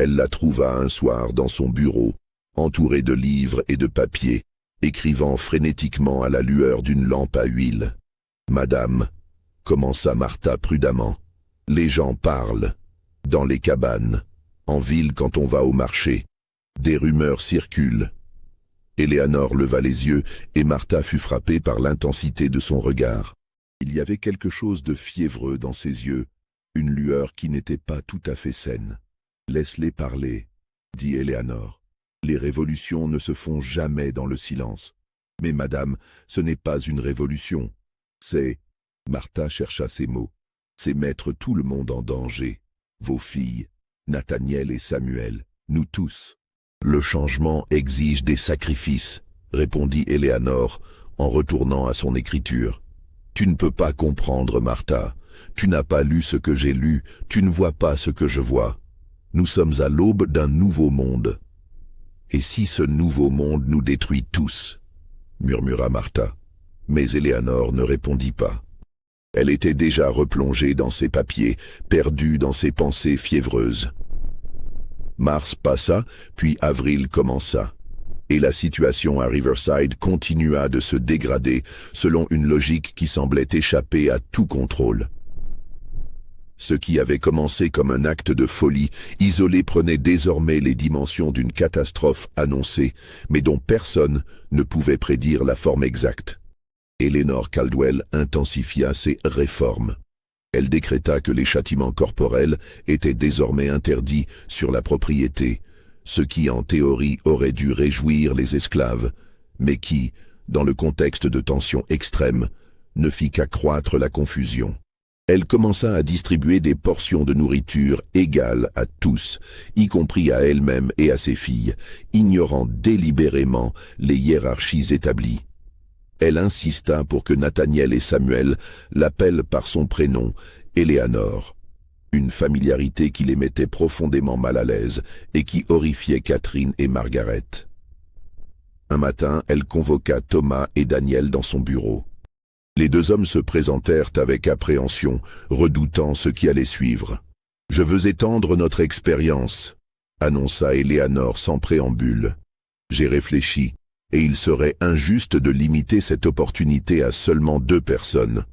Elle la trouva un soir dans son bureau, entourée de livres et de papiers, écrivant frénétiquement à la lueur d'une lampe à huile. « Madame, » commença Martha prudemment, « les gens parlent. Dans les cabanes, en ville quand on va au marché. Des rumeurs circulent. » Éléanore leva les yeux et Martha fut frappée par l'intensité de son regard. Il y avait quelque chose de fiévreux dans ses yeux, une lueur qui n'était pas tout à fait saine. « Laisse-les parler, » dit Éléanore. « Les révolutions ne se font jamais dans le silence. Mais madame, ce n'est pas une révolution. C'est... » Martha chercha ses mots. « C'est mettre tout le monde en danger. Vos filles, Nathaniel et Samuel, nous tous. » « Le changement exige des sacrifices, » répondit Éléanore en retournant à son écriture. « Tu ne peux pas comprendre, Martha. Tu n'as pas lu ce que j'ai lu, tu ne vois pas ce que je vois. Nous sommes à l'aube d'un nouveau monde. »« Et si ce nouveau monde nous détruit tous ?» murmura Martha. Mais Éléanore ne répondit pas. Elle était déjà replongée dans ses papiers, perdue dans ses pensées fiévreuses. Mars passa, puis avril commença. Et la situation à Riverside continua de se dégrader selon une logique qui semblait échapper à tout contrôle. Ce qui avait commencé comme un acte de folie isolé prenait désormais les dimensions d'une catastrophe annoncée, mais dont personne ne pouvait prédire la forme exacte. Eleanor Caldwell intensifia ses réformes. Elle décréta que les châtiments corporels étaient désormais interdits sur la propriété, ce qui en théorie aurait dû réjouir les esclaves, mais qui, dans le contexte de tension extrême, ne fit qu'accroître la confusion. Elle commença à distribuer des portions de nourriture égales à tous, y compris à elle-même et à ses filles, ignorant délibérément les hiérarchies établies. Elle insista pour que Nathaniel et Samuel l'appellent par son prénom, Éléanore, une familiarité qui les mettait profondément mal à l'aise et qui horrifiait Catherine et Margaret. Un matin, elle convoqua Thomas et Daniel dans son bureau. Les deux hommes se présentèrent avec appréhension, redoutant ce qui allait suivre. « Je veux étendre notre expérience », annonça Éléanore sans préambule. « J'ai réfléchi. Et il serait injuste de limiter cette opportunité à seulement 2 personnes.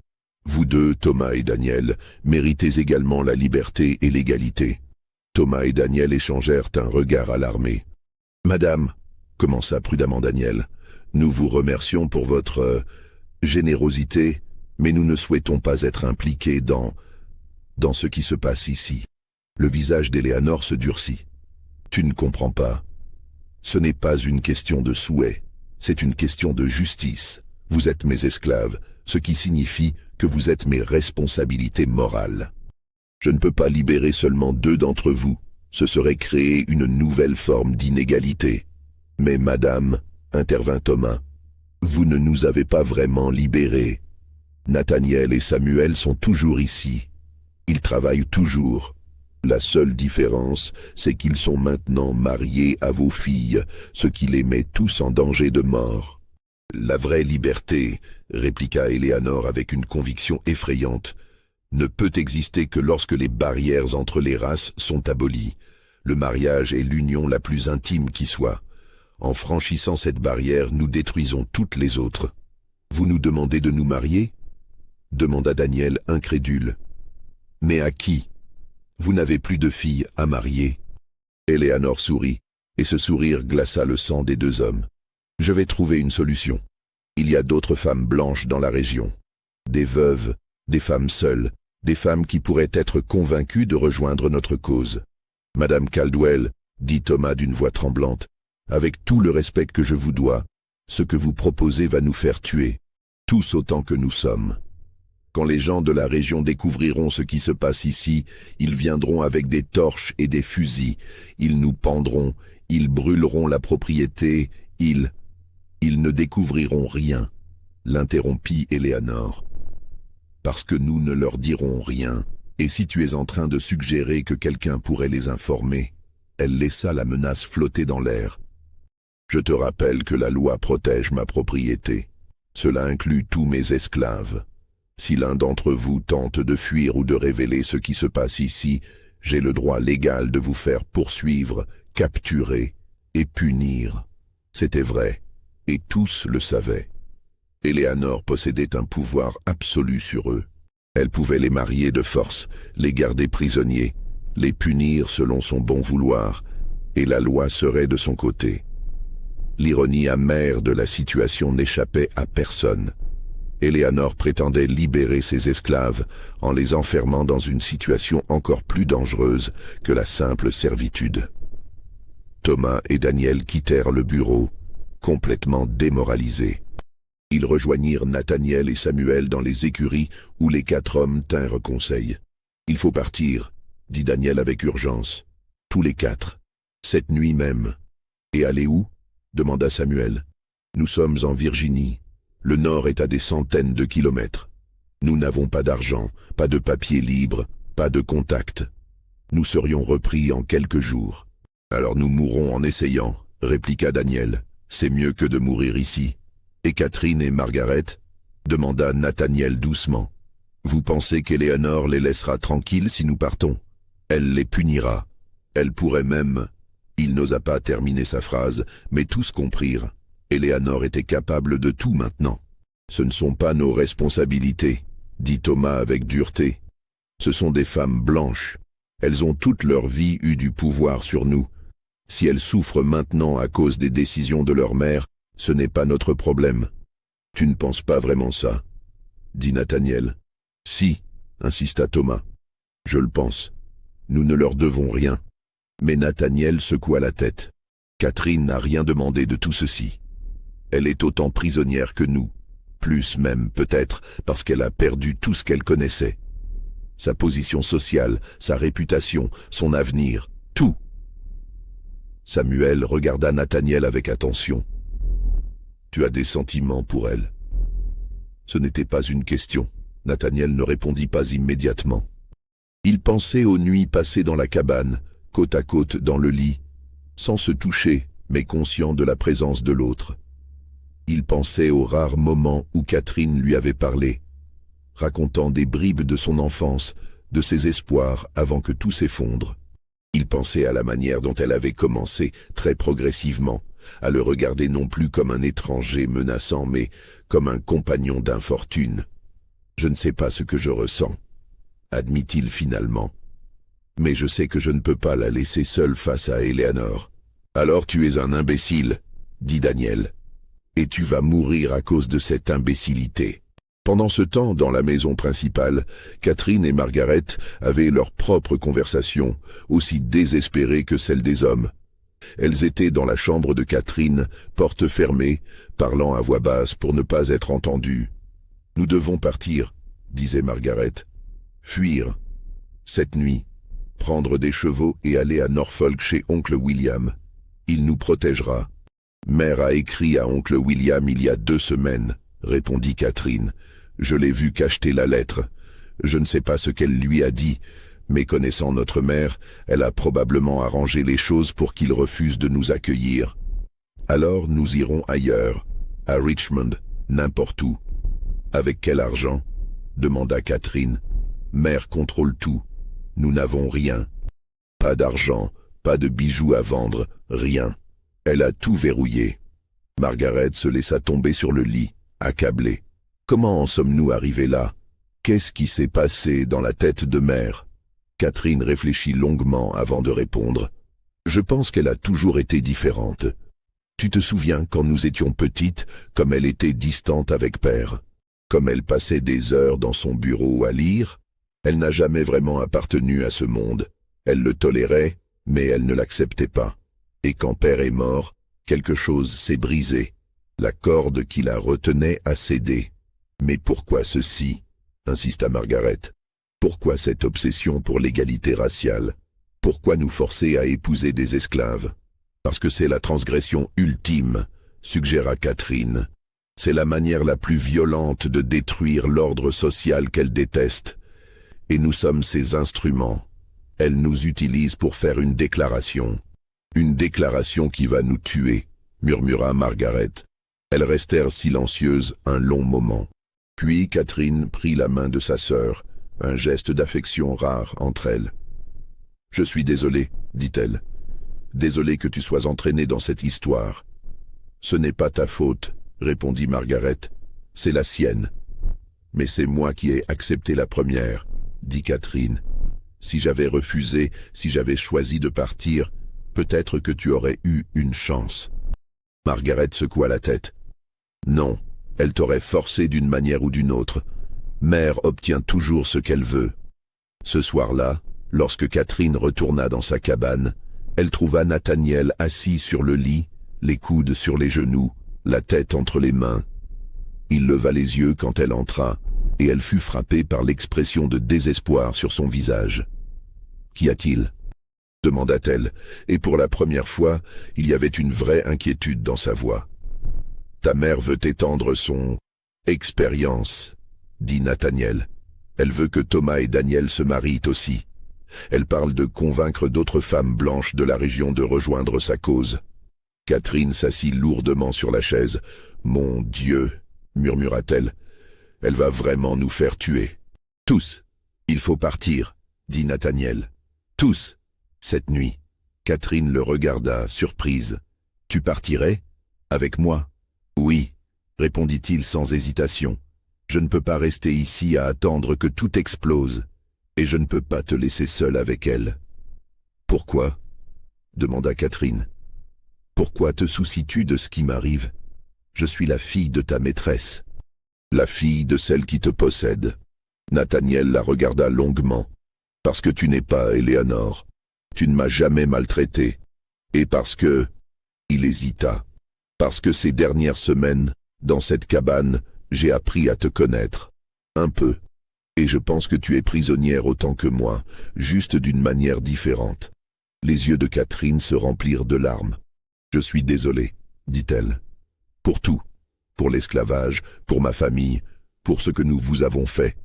Vous deux, Thomas et Daniel, méritez également la liberté et l'égalité. » Thomas et Daniel échangèrent un regard alarmé. « Madame, » commença prudemment Daniel, « nous vous remercions pour votre générosité, mais nous ne souhaitons pas être impliqués dans ce qui se passe ici. » Le visage d'Éléanore se durcit. « Tu ne comprends pas. Ce n'est pas une question de souhait. C'est une question de justice. Vous êtes mes esclaves, ce qui signifie que vous êtes mes responsabilités morales. Je ne peux pas libérer seulement 2 d'entre vous. Ce serait créer une nouvelle forme d'inégalité. Mais madame, intervint Thomas, vous ne nous avez pas vraiment libérés. Nathaniel et Samuel sont toujours ici. Ils travaillent toujours. La seule différence, c'est qu'ils sont maintenant mariés à vos filles, ce qui les met tous en danger de mort. » « La vraie liberté, » répliqua Éléanore avec une conviction effrayante, « ne peut exister que lorsque les barrières entre les races sont abolies. Le mariage est l'union la plus intime qui soit. En franchissant cette barrière, nous détruisons toutes les autres. »« Vous nous demandez de nous marier ?» demanda Daniel incrédule. « Mais à qui ? Vous n'avez plus de filles à marier. » Éléanore sourit, et ce sourire glaça le sang des 2 hommes. « Je vais trouver une solution. Il y a d'autres femmes blanches dans la région. Des veuves, des femmes seules, des femmes qui pourraient être convaincues de rejoindre notre cause. Madame Caldwell, dit Thomas d'une voix tremblante, avec tout le respect que je vous dois, ce que vous proposez va nous faire tuer, tous autant que nous sommes. Quand les gens de la région découvriront ce qui se passe ici, ils viendront avec des torches et des fusils, ils nous pendront, ils brûleront la propriété, ils ne découvriront rien, l'interrompit Éléanore. Parce que nous ne leur dirons rien, et si tu es en train de suggérer que quelqu'un pourrait les informer, elle laissa la menace flotter dans l'air. Je te rappelle que la loi protège ma propriété. Cela inclut tous mes esclaves. Si l'un d'entre vous tente de fuir ou de révéler ce qui se passe ici, J'ai le droit légal de vous faire poursuivre, capturer et punir. » C'était vrai, et tous le savaient. Éléanore possédait un pouvoir absolu sur eux. Elle pouvait les marier de force, les garder prisonniers, les punir selon son bon vouloir, et la loi serait de son côté. L'ironie amère de la situation n'échappait à personne. Éléanore prétendait libérer ses esclaves en les enfermant dans une situation encore plus dangereuse que la simple servitude. Thomas et Daniel quittèrent le bureau, complètement démoralisés. Ils rejoignirent Nathaniel et Samuel dans les écuries où les 4 hommes tinrent conseil. « Il faut partir », dit Daniel avec urgence. « Tous les 4, cette nuit même. »« Et aller où ?» demanda Samuel. « Nous sommes en Virginie. Le nord est à des centaines de kilomètres. Nous n'avons pas d'argent, pas de papier libre, pas de contact. Nous serions repris en quelques jours. »« Alors nous mourrons en essayant, » répliqua Daniel. « C'est mieux que de mourir ici. » « Et Catherine et Margaret ?» demanda Nathaniel doucement. « Vous pensez qu'Éléanore les laissera tranquilles si nous partons? Elle les punira. Elle pourrait même... » Il n'osa pas terminer sa phrase, mais tous comprirent. Éléanore était capable de tout maintenant. « Ce ne sont pas nos responsabilités, » dit Thomas avec dureté. « Ce sont des femmes blanches. Elles ont toute leur vie eu du pouvoir sur nous. Si elles souffrent maintenant à cause des décisions de leur mère, ce n'est pas notre problème. »« Tu ne penses pas vraiment ça ?» dit Nathaniel. « Si, » insista Thomas. « Je le pense. Nous ne leur devons rien. » Mais Nathaniel secoua la tête. « Catherine n'a rien demandé de tout ceci. Elle est autant prisonnière que nous, plus même peut-être parce qu'elle a perdu tout ce qu'elle connaissait. Sa position sociale, sa réputation, son avenir, tout. » Samuel regarda Nathaniel avec attention. « Tu as des sentiments pour elle. » Ce n'était pas une question. Nathaniel ne répondit pas immédiatement. Il pensait aux nuits passées dans la cabane, côte à côte dans le lit, sans se toucher, mais conscient de la présence de l'autre. Il pensait aux rares moments où Catherine lui avait parlé, racontant des bribes de son enfance, de ses espoirs avant que tout s'effondre. Il pensait à la manière dont elle avait commencé, très progressivement, à le regarder non plus comme un étranger menaçant, mais comme un compagnon d'infortune. « Je ne sais pas ce que je ressens, » admit-il finalement. « Mais je sais que je ne peux pas la laisser seule face à Éléanore. »« Alors tu es un imbécile, » dit Daniel. « Et tu vas mourir à cause de cette imbécilité. » Pendant ce temps, dans la maison principale, Catherine et Margaret avaient leur propre conversation, aussi désespérée que celle des hommes. Elles étaient dans la chambre de Catherine, porte fermée, parlant à voix basse pour ne pas être entendues. « Nous devons partir, » disait Margaret. « Fuir. Cette nuit. Prendre des chevaux et aller à Norfolk chez oncle William. Il nous protégera. »« Mère a écrit à oncle William il y a 2 semaines, » répondit Catherine. « Je l'ai vu cacheter la lettre. Je ne sais pas ce qu'elle lui a dit, mais connaissant notre mère, elle a probablement arrangé les choses pour qu'il refuse de nous accueillir. Alors nous irons ailleurs, à Richmond, n'importe où. »« Avec quel argent ?» demanda Catherine. « Mère contrôle tout. Nous n'avons rien. Pas d'argent, pas de bijoux à vendre, rien. Elle a tout verrouillé. » Margaret se laissa tomber sur le lit, accablée. Comment en sommes-nous arrivés là? Qu'est-ce qui s'est passé dans la tête de mère? Catherine réfléchit longuement avant de répondre. Je pense qu'elle a toujours été différente. Tu te souviens quand nous étions petites, comme elle était distante avec père? Comme elle passait des heures dans son bureau à lire? Elle n'a jamais vraiment appartenu à ce monde. Elle le tolérait, mais elle ne l'acceptait pas. Et quand père est mort, quelque chose s'est brisé. La corde qui la retenait a cédé. Mais pourquoi ceci? Insista Margaret. Pourquoi cette obsession pour l'égalité raciale? Pourquoi nous forcer à épouser des esclaves? Parce que c'est la transgression ultime, suggéra Catherine. C'est la manière la plus violente de détruire l'ordre social qu'elle déteste. Et nous sommes ses instruments. Elle nous utilise pour faire une déclaration. Une déclaration qui va nous tuer, murmura Margaret. Elles restèrent silencieuses un long moment. Puis Catherine prit la main de sa sœur, un geste d'affection rare entre elles. Je suis désolé, dit-elle. Désolé que tu sois entraîné dans cette histoire. Ce n'est pas ta faute, répondit Margaret. C'est la sienne. Mais c'est moi qui ai accepté la première, dit Catherine. Si j'avais refusé, si j'avais choisi de partir, peut-être que tu aurais eu une chance. Margaret secoua la tête. Non, elle t'aurait forcé d'une manière ou d'une autre. Mère obtient toujours ce qu'elle veut. Ce soir-là, lorsque Catherine retourna dans sa cabane, elle trouva Nathaniel assis sur le lit, les coudes sur les genoux, la tête entre les mains. Il leva les yeux quand elle entra, et elle fut frappée par l'expression de désespoir sur son visage. « Qu'y a-t-il » demanda-t-elle, et pour la première fois, il y avait une vraie inquiétude dans sa voix. « Ta mère veut étendre son expérience, dit Nathaniel. Elle veut que Thomas et Daniel se marient aussi. Elle parle de convaincre d'autres femmes blanches de la région de rejoindre sa cause. » Catherine s'assit lourdement sur la chaise. « Mon Dieu !» murmura-t-elle. « Elle va vraiment nous faire tuer. »« Tous. Il faut partir, » dit Nathaniel. « Tous. » Cette nuit. Catherine le regarda, surprise. « Tu partirais ? Avec moi ?»« Oui, » répondit-il sans hésitation. « Je ne peux pas rester ici à attendre que tout explose, et je ne peux pas te laisser seule avec elle. »« Pourquoi ?» demanda Catherine. « Pourquoi te soucies-tu de ce qui m'arrive ? Je suis la fille de ta maîtresse. La fille de celle qui te possède. » Nathaniel la regarda longuement. « Parce que tu n'es pas Éléanore. Tu ne m'as jamais maltraité. Et parce que... » Il hésita. « Parce que ces dernières semaines, dans cette cabane, j'ai appris à te connaître. Un peu. Et je pense que tu es prisonnière autant que moi, juste d'une manière différente. » Les yeux de Catherine se remplirent de larmes. « Je suis désolée, dit-elle. Pour tout. Pour l'esclavage, pour ma famille, pour ce que nous vous avons fait.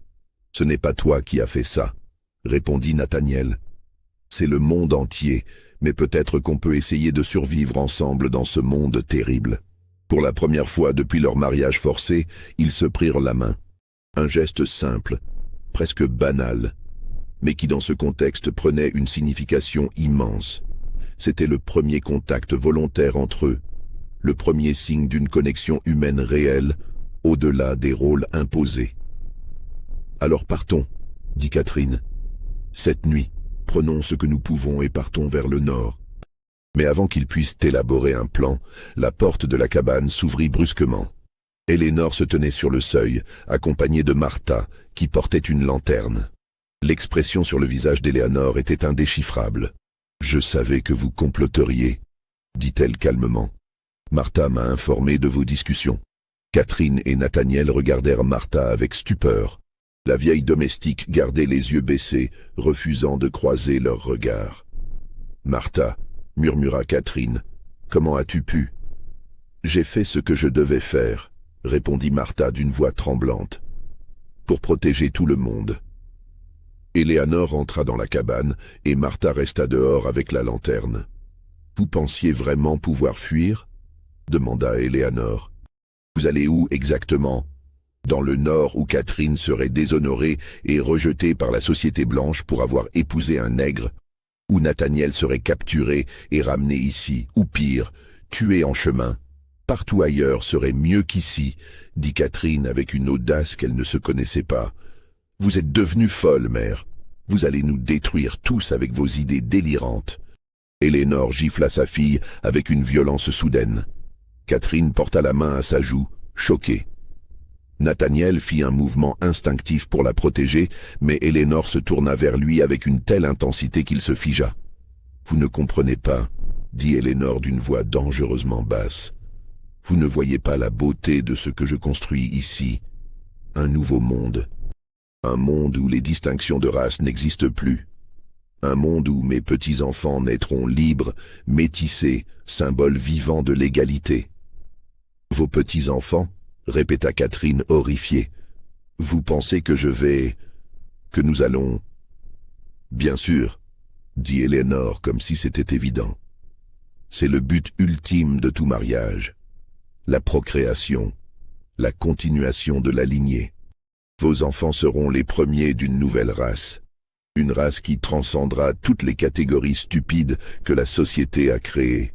Ce n'est pas toi qui as fait ça, répondit Nathaniel. C'est le monde entier, mais peut-être qu'on peut essayer de survivre ensemble dans ce monde terrible. Pour la première fois depuis leur mariage forcé, ils se prirent la main. Un geste simple, presque banal, mais qui dans ce contexte prenait une signification immense. C'était le premier contact volontaire entre eux, le premier signe d'une connexion humaine réelle, au-delà des rôles imposés. « Alors partons, » dit Catherine. « Cette nuit, prenons ce que nous pouvons et partons vers le nord. » Mais avant qu'ils puissent élaborer un plan, la porte de la cabane s'ouvrit brusquement. Éléanore se tenait sur le seuil, accompagnée de Martha, qui portait une lanterne. L'expression sur le visage d'Éléanore était indéchiffrable. « Je savais que vous comploteriez, » dit-elle calmement. « Martha m'a informé de vos discussions. » Catherine et Nathaniel regardèrent Martha avec stupeur. La vieille domestique gardait les yeux baissés, refusant de croiser leurs regards. « Martha, » murmura Catherine, « comment as-tu pu ?»« J'ai fait ce que je devais faire, » répondit Martha d'une voix tremblante, « pour protéger tout le monde. » Éléanore entra dans la cabane et Martha resta dehors avec la lanterne. « Vous pensiez vraiment pouvoir fuir ?» demanda Éléanore. « Vous allez où exactement ? Dans le nord où Catherine serait déshonorée et rejetée par la société blanche pour avoir épousé un nègre, où Nathaniel serait capturé et ramené ici, ou pire, tué en chemin. Partout ailleurs serait mieux qu'ici, dit Catherine avec une audace qu'elle ne se connaissait pas. Vous êtes devenue folle, mère. Vous allez nous détruire tous avec vos idées délirantes. Éléanore gifla sa fille avec une violence soudaine. Catherine porta la main à sa joue, choquée. Nathaniel fit un mouvement instinctif pour la protéger, mais Éléanore se tourna vers lui avec une telle intensité qu'il se figea. « Vous ne comprenez pas, » dit Éléanore d'une voix dangereusement basse. « Vous ne voyez pas la beauté de ce que je construis ici. Un nouveau monde. Un monde où les distinctions de race n'existent plus. Un monde où mes petits-enfants naîtront libres, métissés, symboles vivants de l'égalité. » « Vos petits-enfants ?» répéta Catherine horrifiée. « Vous pensez que je vais... que nous allons... » « Bien sûr, » dit Éléanore comme si c'était évident. « C'est le but ultime de tout mariage. La procréation, la continuation de la lignée. Vos enfants seront les premiers d'une nouvelle race. Une race qui transcendra toutes les catégories stupides que la société a créées.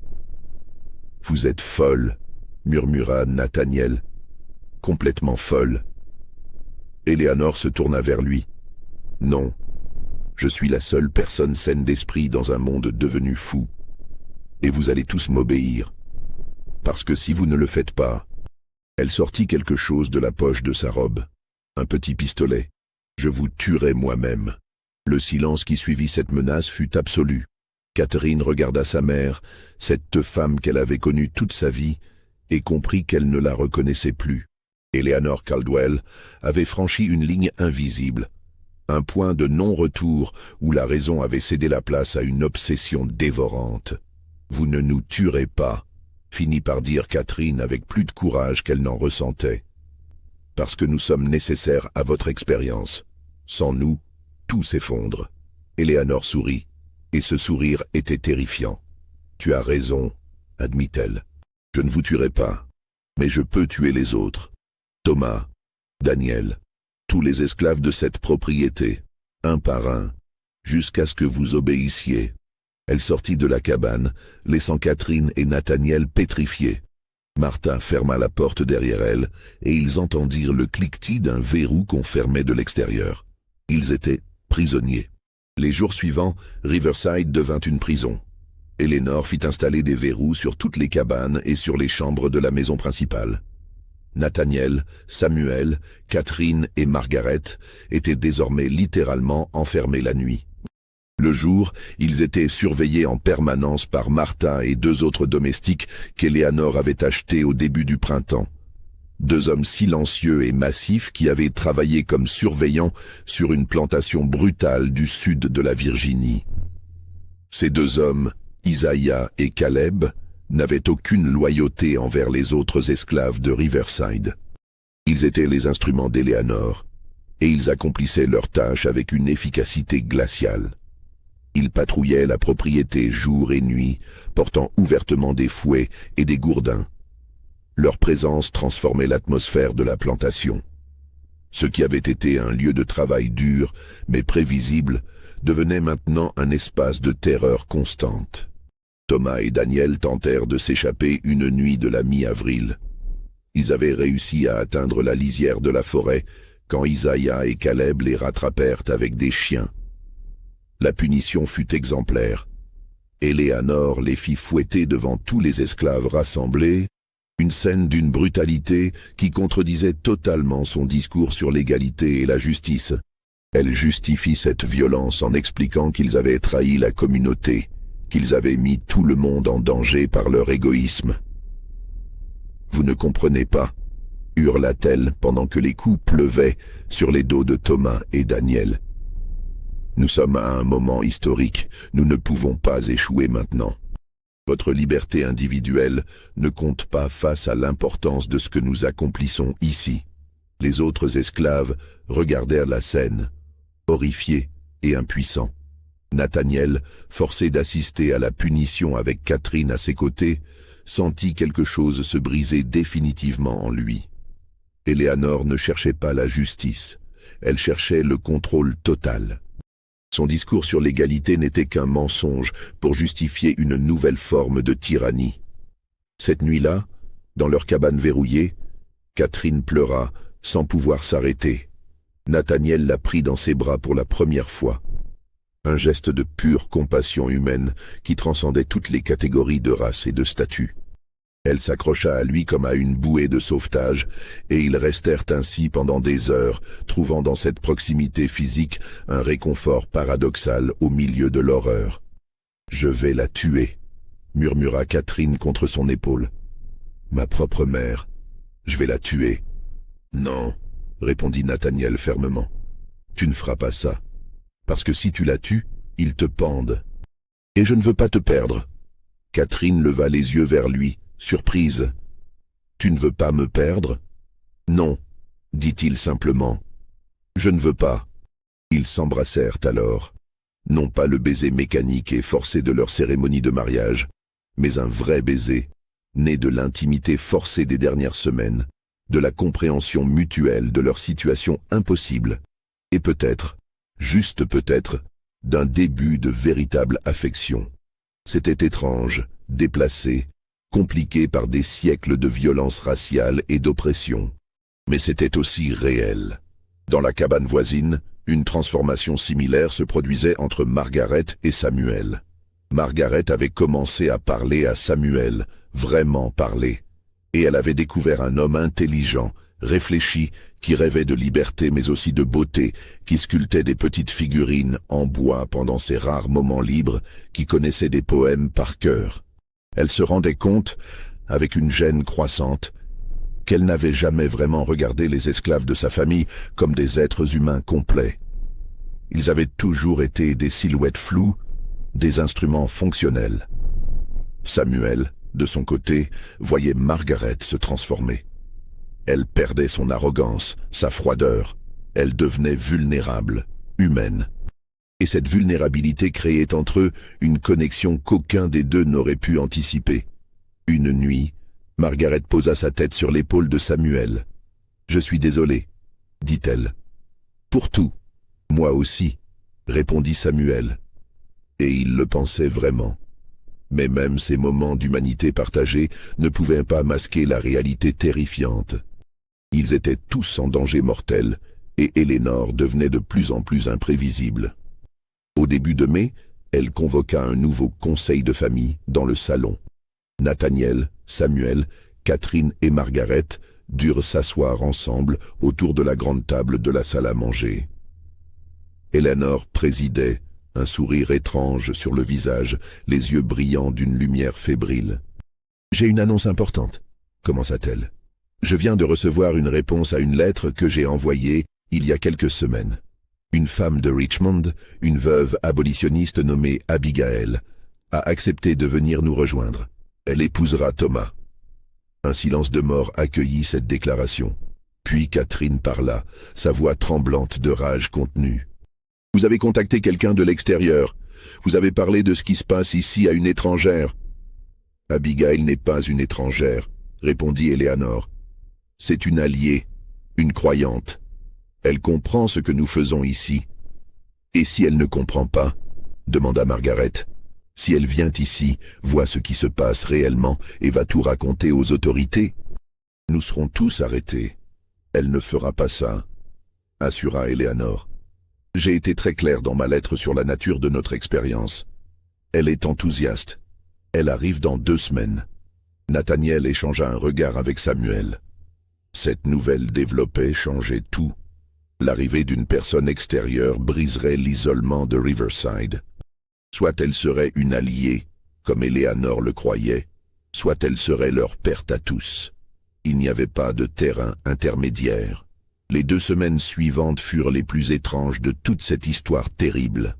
Vous êtes folle, murmura Nathaniel. Complètement folle. Éléanore se tourna vers lui. Non, je suis la seule personne saine d'esprit dans un monde devenu fou. Et vous allez tous m'obéir. Parce que si vous ne le faites pas... Elle sortit quelque chose de la poche de sa robe. Un petit pistolet. Je vous tuerai moi-même. Le silence qui suivit cette menace fut absolu. Catherine regarda sa mère, cette femme qu'elle avait connue toute sa vie, et comprit qu'elle ne la reconnaissait plus. Eleanor Caldwell avait franchi une ligne invisible, un point de non-retour où la raison avait cédé la place à une obsession dévorante. « Vous ne nous tuerez pas », finit par dire Catherine avec plus de courage qu'elle n'en ressentait. « Parce que nous sommes nécessaires à votre expérience. Sans nous, tout s'effondre. » Eleanor sourit, et ce sourire était terrifiant. « Tu as raison, » admit-elle. « Je ne vous tuerai pas, mais je peux tuer les autres. Thomas, Daniel, tous les esclaves de cette propriété, un par un, jusqu'à ce que vous obéissiez. » Elle sortit de la cabane, laissant Catherine et Nathaniel pétrifiés. Martha ferma la porte derrière elle, et ils entendirent le cliquetis d'un verrou qu'on fermait de l'extérieur. Ils étaient prisonniers. Les jours suivants, Riverside devint une prison. Eleanor fit installer des verrous sur toutes les cabanes et sur les chambres de la maison principale. Nathaniel, Samuel, Catherine et Margaret étaient désormais littéralement enfermés la nuit. Le jour, ils étaient surveillés en permanence par Martha et deux autres domestiques qu'Eleanor avait achetés au début du printemps. Deux hommes silencieux et massifs qui avaient travaillé comme surveillants sur une plantation brutale du sud de la Virginie. Ces deux hommes, Isaiah et Caleb, n'avaient aucune loyauté envers les autres esclaves de Riverside. Ils étaient les instruments d'Eleanor, et ils accomplissaient leur tâche avec une efficacité glaciale. Ils patrouillaient la propriété jour et nuit, portant ouvertement des fouets et des gourdins. Leur présence transformait l'atmosphère de la plantation. Ce qui avait été un lieu de travail dur, mais prévisible, devenait maintenant un espace de terreur constante. Thomas et Daniel tentèrent de s'échapper une nuit de la mi-avril. Ils avaient réussi à atteindre la lisière de la forêt quand Isaiah et Caleb les rattrapèrent avec des chiens. La punition fut exemplaire. Eleanor les fit fouetter devant tous les esclaves rassemblés, une scène d'une brutalité qui contredisait totalement son discours sur l'égalité et la justice. Elle justifie cette violence en expliquant qu'ils avaient trahi la communauté, qu'ils avaient mis tout le monde en danger par leur égoïsme. « Vous ne comprenez pas » hurla-t-elle pendant que les coups pleuvaient sur les dos de Thomas et Daniel. Nous sommes à un moment historique, nous ne pouvons pas échouer maintenant. Votre liberté individuelle ne compte pas face à l'importance de ce que nous accomplissons ici. Les autres esclaves regardèrent la scène, horrifiés et impuissants. Nathaniel, forcé d'assister à la punition avec Catherine à ses côtés, sentit quelque chose se briser définitivement en lui. Eleanor ne cherchait pas la justice, elle cherchait le contrôle total. Son discours sur l'égalité n'était qu'un mensonge pour justifier une nouvelle forme de tyrannie. Cette nuit-là, dans leur cabane verrouillée, Catherine pleura sans pouvoir s'arrêter. Nathaniel la prit dans ses bras pour la première fois. Un geste de pure compassion humaine qui transcendait toutes les catégories de race et de statut. Elle s'accrocha à lui comme à une bouée de sauvetage, et ils restèrent ainsi pendant des heures, trouvant dans cette proximité physique un réconfort paradoxal au milieu de l'horreur. « Je vais la tuer », murmura Catherine contre son épaule. « Ma propre mère, je vais la tuer. »« Non », répondit Nathaniel fermement. « Tu ne feras pas ça, parce que si tu la tues, ils te pendent. Et je ne veux pas te perdre. » Catherine leva les yeux vers lui, surprise. « Tu ne veux pas me perdre ?»« Non, » dit-il simplement. « Je ne veux pas. » Ils s'embrassèrent alors. Non pas le baiser mécanique et forcé de leur cérémonie de mariage, mais un vrai baiser, né de l'intimité forcée des dernières semaines, de la compréhension mutuelle de leur situation impossible, et peut-être juste peut-être, d'un début de véritable affection. C'était étrange, déplacé, compliqué par des siècles de violence raciale et d'oppression. Mais c'était aussi réel. Dans la cabane voisine, une transformation similaire se produisait entre Margaret et Samuel. Margaret avait commencé à parler à Samuel, vraiment parler. Et elle avait découvert un homme intelligent, réfléchi, qui rêvait de liberté mais aussi de beauté, qui sculptait des petites figurines en bois pendant ses rares moments libres, qui connaissait des poèmes par cœur. Elle se rendait compte, avec une gêne croissante, qu'elle n'avait jamais vraiment regardé les esclaves de sa famille comme des êtres humains complets. Ils avaient toujours été des silhouettes floues, des instruments fonctionnels. Samuel, de son côté, voyait Margaret se transformer. Elle perdait son arrogance, sa froideur. Elle devenait vulnérable, humaine. Et cette vulnérabilité créait entre eux une connexion qu'aucun des deux n'aurait pu anticiper. Une nuit, Margaret posa sa tête sur l'épaule de Samuel. « Je suis désolée, dit-elle. « Pour tout. Moi aussi, répondit Samuel. Et il le pensait vraiment. Mais même ces moments d'humanité partagée ne pouvaient pas masquer la réalité terrifiante. Ils étaient tous en danger mortel, et Eleanor devenait de plus en plus imprévisible. Au début de mai, elle convoqua un nouveau conseil de famille dans le salon. Nathaniel, Samuel, Catherine et Margaret durent s'asseoir ensemble autour de la grande table de la salle à manger. Eleanor présidait, un sourire étrange sur le visage, les yeux brillants d'une lumière fébrile. « J'ai une annonce importante, commença-t-elle. Je viens de recevoir une réponse à une lettre que j'ai envoyée il y a quelques semaines. Une femme de Richmond, une veuve abolitionniste nommée Abigail, a accepté de venir nous rejoindre. Elle épousera Thomas. » Un silence de mort accueillit cette déclaration. Puis Catherine parla, sa voix tremblante de rage contenue. « Vous avez contacté quelqu'un de l'extérieur. Vous avez parlé de ce qui se passe ici à une étrangère. »« Abigail n'est pas une étrangère, » répondit Eleanor. « C'est une alliée, une croyante. Elle comprend ce que nous faisons ici. »« Et si elle ne comprend pas ?» demanda Margaret. « Si elle vient ici, voit ce qui se passe réellement et va tout raconter aux autorités, nous serons tous arrêtés. Elle ne fera pas ça, » assura Eleanor. « J'ai été très clair dans ma lettre sur la nature de notre expérience. Elle est enthousiaste. Elle arrive dans 2 semaines. » Nathaniel échangea un regard avec Samuel. Cette nouvelle développée changeait tout. L'arrivée d'une personne extérieure briserait l'isolement de Riverside. Soit elle serait une alliée, comme Eleanor le croyait, soit elle serait leur perte à tous. Il n'y avait pas de terrain intermédiaire. Les 2 semaines suivantes furent les plus étranges de toute cette histoire terrible.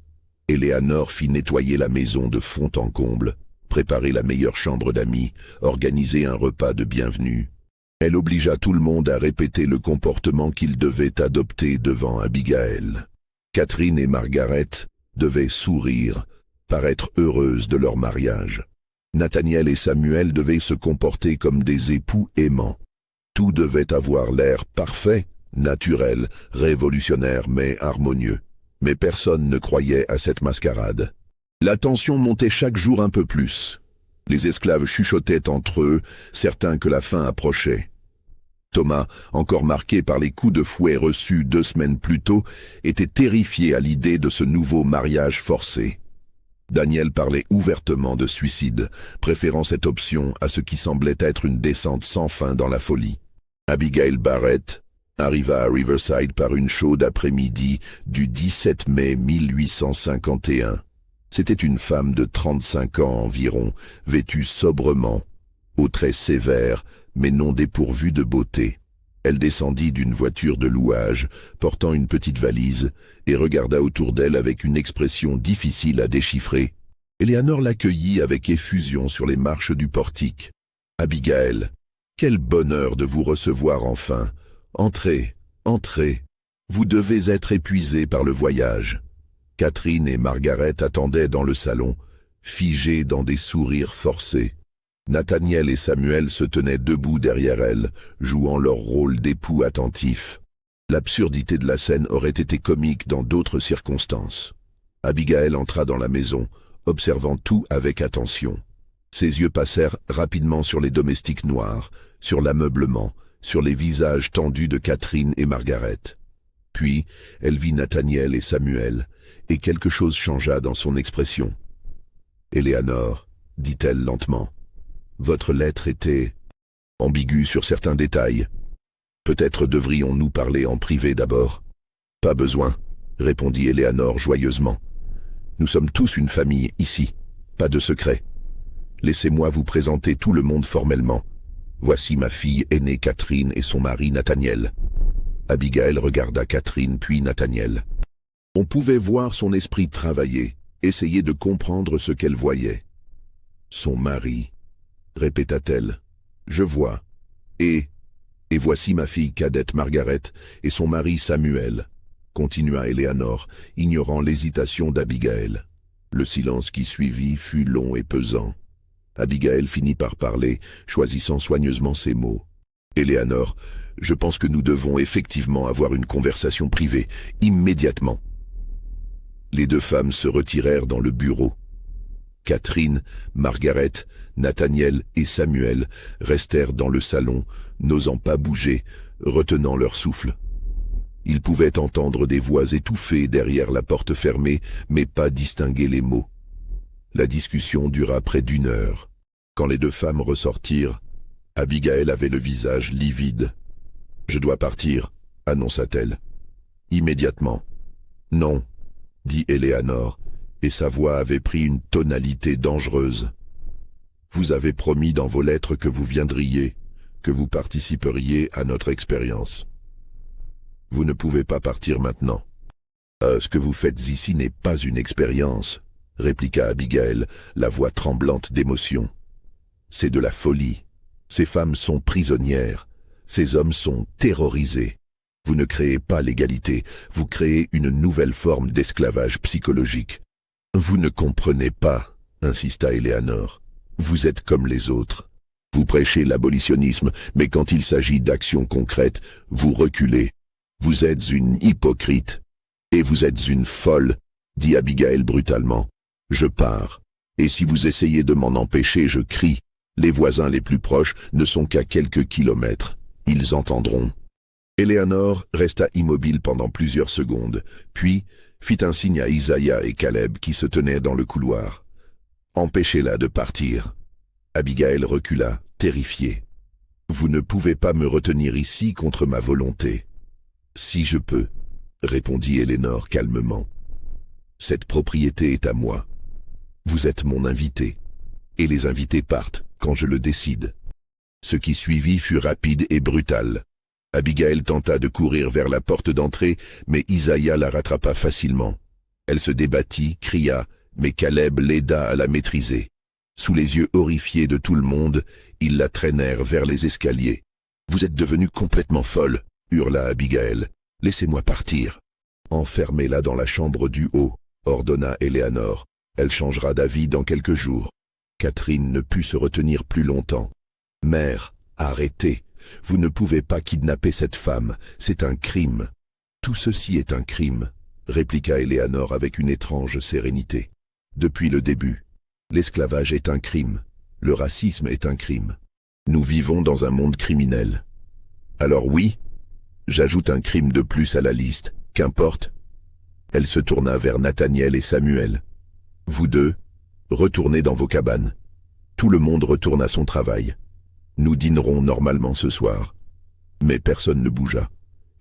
Eleanor fit nettoyer la maison de fond en comble, préparer la meilleure chambre d'amis, organiser un repas de bienvenue. Elle obligea tout le monde à répéter le comportement qu'ils devaient adopter devant Abigail. Catherine et Margaret devaient sourire, paraître heureuses de leur mariage. Nathaniel et Samuel devaient se comporter comme des époux aimants. Tout devait avoir l'air parfait, naturel, révolutionnaire mais harmonieux. Mais personne ne croyait à cette mascarade. La tension montait chaque jour un peu plus. Les esclaves chuchotaient entre eux, certains que la fin approchait. Thomas, encore marqué par les coups de fouet reçus 2 semaines plus tôt, était terrifié à l'idée de ce nouveau mariage forcé. Daniel parlait ouvertement de suicide, préférant cette option à ce qui semblait être une descente sans fin dans la folie. Abigail Barrett arriva à Riverside par une chaude après-midi du 17 mai 1851. C'était une femme de 35 ans environ, vêtue sobrement, aux traits sévères, mais non dépourvue de beauté. Elle descendit d'une voiture de louage, portant une petite valise, et regarda autour d'elle avec une expression difficile à déchiffrer. Eleanor l'accueillit avec effusion sur les marches du portique. « Abigail, quel bonheur de vous recevoir enfin. Entrez, entrez. Vous devez être épuisée par le voyage. » Catherine et Margaret attendaient dans le salon, figées dans des sourires forcés. Nathaniel et Samuel se tenaient debout derrière elle, jouant leur rôle d'époux attentifs. L'absurdité de la scène aurait été comique dans d'autres circonstances. Abigail entra dans la maison, observant tout avec attention. Ses yeux passèrent rapidement sur les domestiques noirs, sur l'ameublement, sur les visages tendus de Catherine et Margaret. Puis, elle vit Nathaniel et Samuel, et quelque chose changea dans son expression. « Éléanore, dit-elle lentement, votre lettre était ambiguë sur certains détails. Peut-être devrions-nous parler en privé d'abord. »« Pas besoin, » répondit Éléanore joyeusement. « Nous sommes tous une famille ici, pas de secret. Laissez-moi vous présenter tout le monde formellement. Voici ma fille aînée Catherine et son mari Nathaniel. » Abigail regarda Catherine puis Nathaniel. On pouvait voir son esprit travailler, essayer de comprendre ce qu'elle voyait. « Son mari, » répéta-t-elle. « Je vois. Et voici ma fille cadette Margaret et son mari Samuel, » continua Éléanore, ignorant l'hésitation d'Abigail. Le silence qui suivit fut long et pesant. Abigail finit par parler, choisissant soigneusement ses mots. « Éléanore, je pense que nous devons effectivement avoir une conversation privée, immédiatement. » Les deux femmes se retirèrent dans le bureau. Catherine, Margaret, Nathaniel et Samuel restèrent dans le salon, n'osant pas bouger, retenant leur souffle. Ils pouvaient entendre des voix étouffées derrière la porte fermée, mais pas distinguer les mots. La discussion dura près d'1 heure. Quand les deux femmes ressortirent, Abigail avait le visage livide. « Je dois partir, » annonça-t-elle. « Immédiatement. »« Non, » dit Éléanore, et sa voix avait pris une tonalité dangereuse. « Vous avez promis dans vos lettres que vous viendriez, que vous participeriez à notre expérience. Vous ne pouvez pas partir maintenant. »« Ce que vous faites ici n'est pas une expérience, » répliqua Abigail, la voix tremblante d'émotion. « C'est de la folie. Ces femmes sont prisonnières. Ces hommes sont terrorisés. Vous ne créez pas l'égalité, vous créez une nouvelle forme d'esclavage psychologique. »« Vous ne comprenez pas, » insista Éléanore. « Vous êtes comme les autres. Vous prêchez l'abolitionnisme, mais quand il s'agit d'actions concrètes, vous reculez. Vous êtes une hypocrite. Et vous êtes une folle, » dit Abigail brutalement. « Je pars. Et si vous essayez de m'en empêcher, je crie. Les voisins les plus proches ne sont qu'à quelques kilomètres. Ils entendront. » Éléanore resta immobile pendant plusieurs secondes, puis fit un signe à Isaiah et Caleb qui se tenaient dans le couloir. « Empêchez-la de partir. » Abigail recula, terrifiée. « Vous ne pouvez pas me retenir ici contre ma volonté. »« Si je peux, » répondit Éléanore calmement. « Cette propriété est à moi. Vous êtes mon invité, et les invités partent quand je le décide. » Ce qui suivit fut rapide et brutal. Abigail tenta de courir vers la porte d'entrée, mais Isaiah la rattrapa facilement. Elle se débattit, cria, mais Caleb l'aida à la maîtriser. Sous les yeux horrifiés de tout le monde, ils la traînèrent vers les escaliers. « Vous êtes devenue complètement folle !» hurla Abigail. « Laissez-moi partir. »« Enfermez-la dans la chambre du haut, » ordonna Éléanore. « Elle changera d'avis dans quelques jours. » Catherine ne put se retenir plus longtemps. « Mère, arrêtez. Vous ne pouvez pas kidnapper cette femme. C'est un crime. »« Tout ceci est un crime, » répliqua Éléanore avec une étrange sérénité. « Depuis le début, l'esclavage est un crime. Le racisme est un crime. Nous vivons dans un monde criminel. Alors oui, j'ajoute un crime de plus à la liste. Qu'importe. » Elle se tourna vers Nathaniel et Samuel. « Vous deux, retournez dans vos cabanes. Tout le monde retourne à son travail. Nous dînerons normalement ce soir. » Mais personne ne bougea.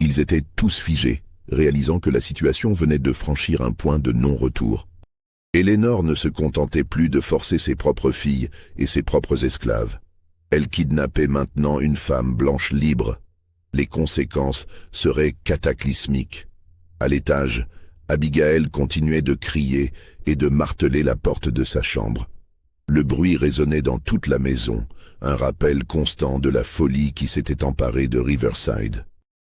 Ils étaient tous figés, réalisant que la situation venait de franchir un point de non-retour. Éléanore ne se contentait plus de forcer ses propres filles et ses propres esclaves. Elle kidnappait maintenant une femme blanche libre. Les conséquences seraient cataclysmiques. À l'étage, Abigail continuait de crier et de marteler la porte de sa chambre. Le bruit résonnait dans toute la maison, un rappel constant de la folie qui s'était emparée de Riverside.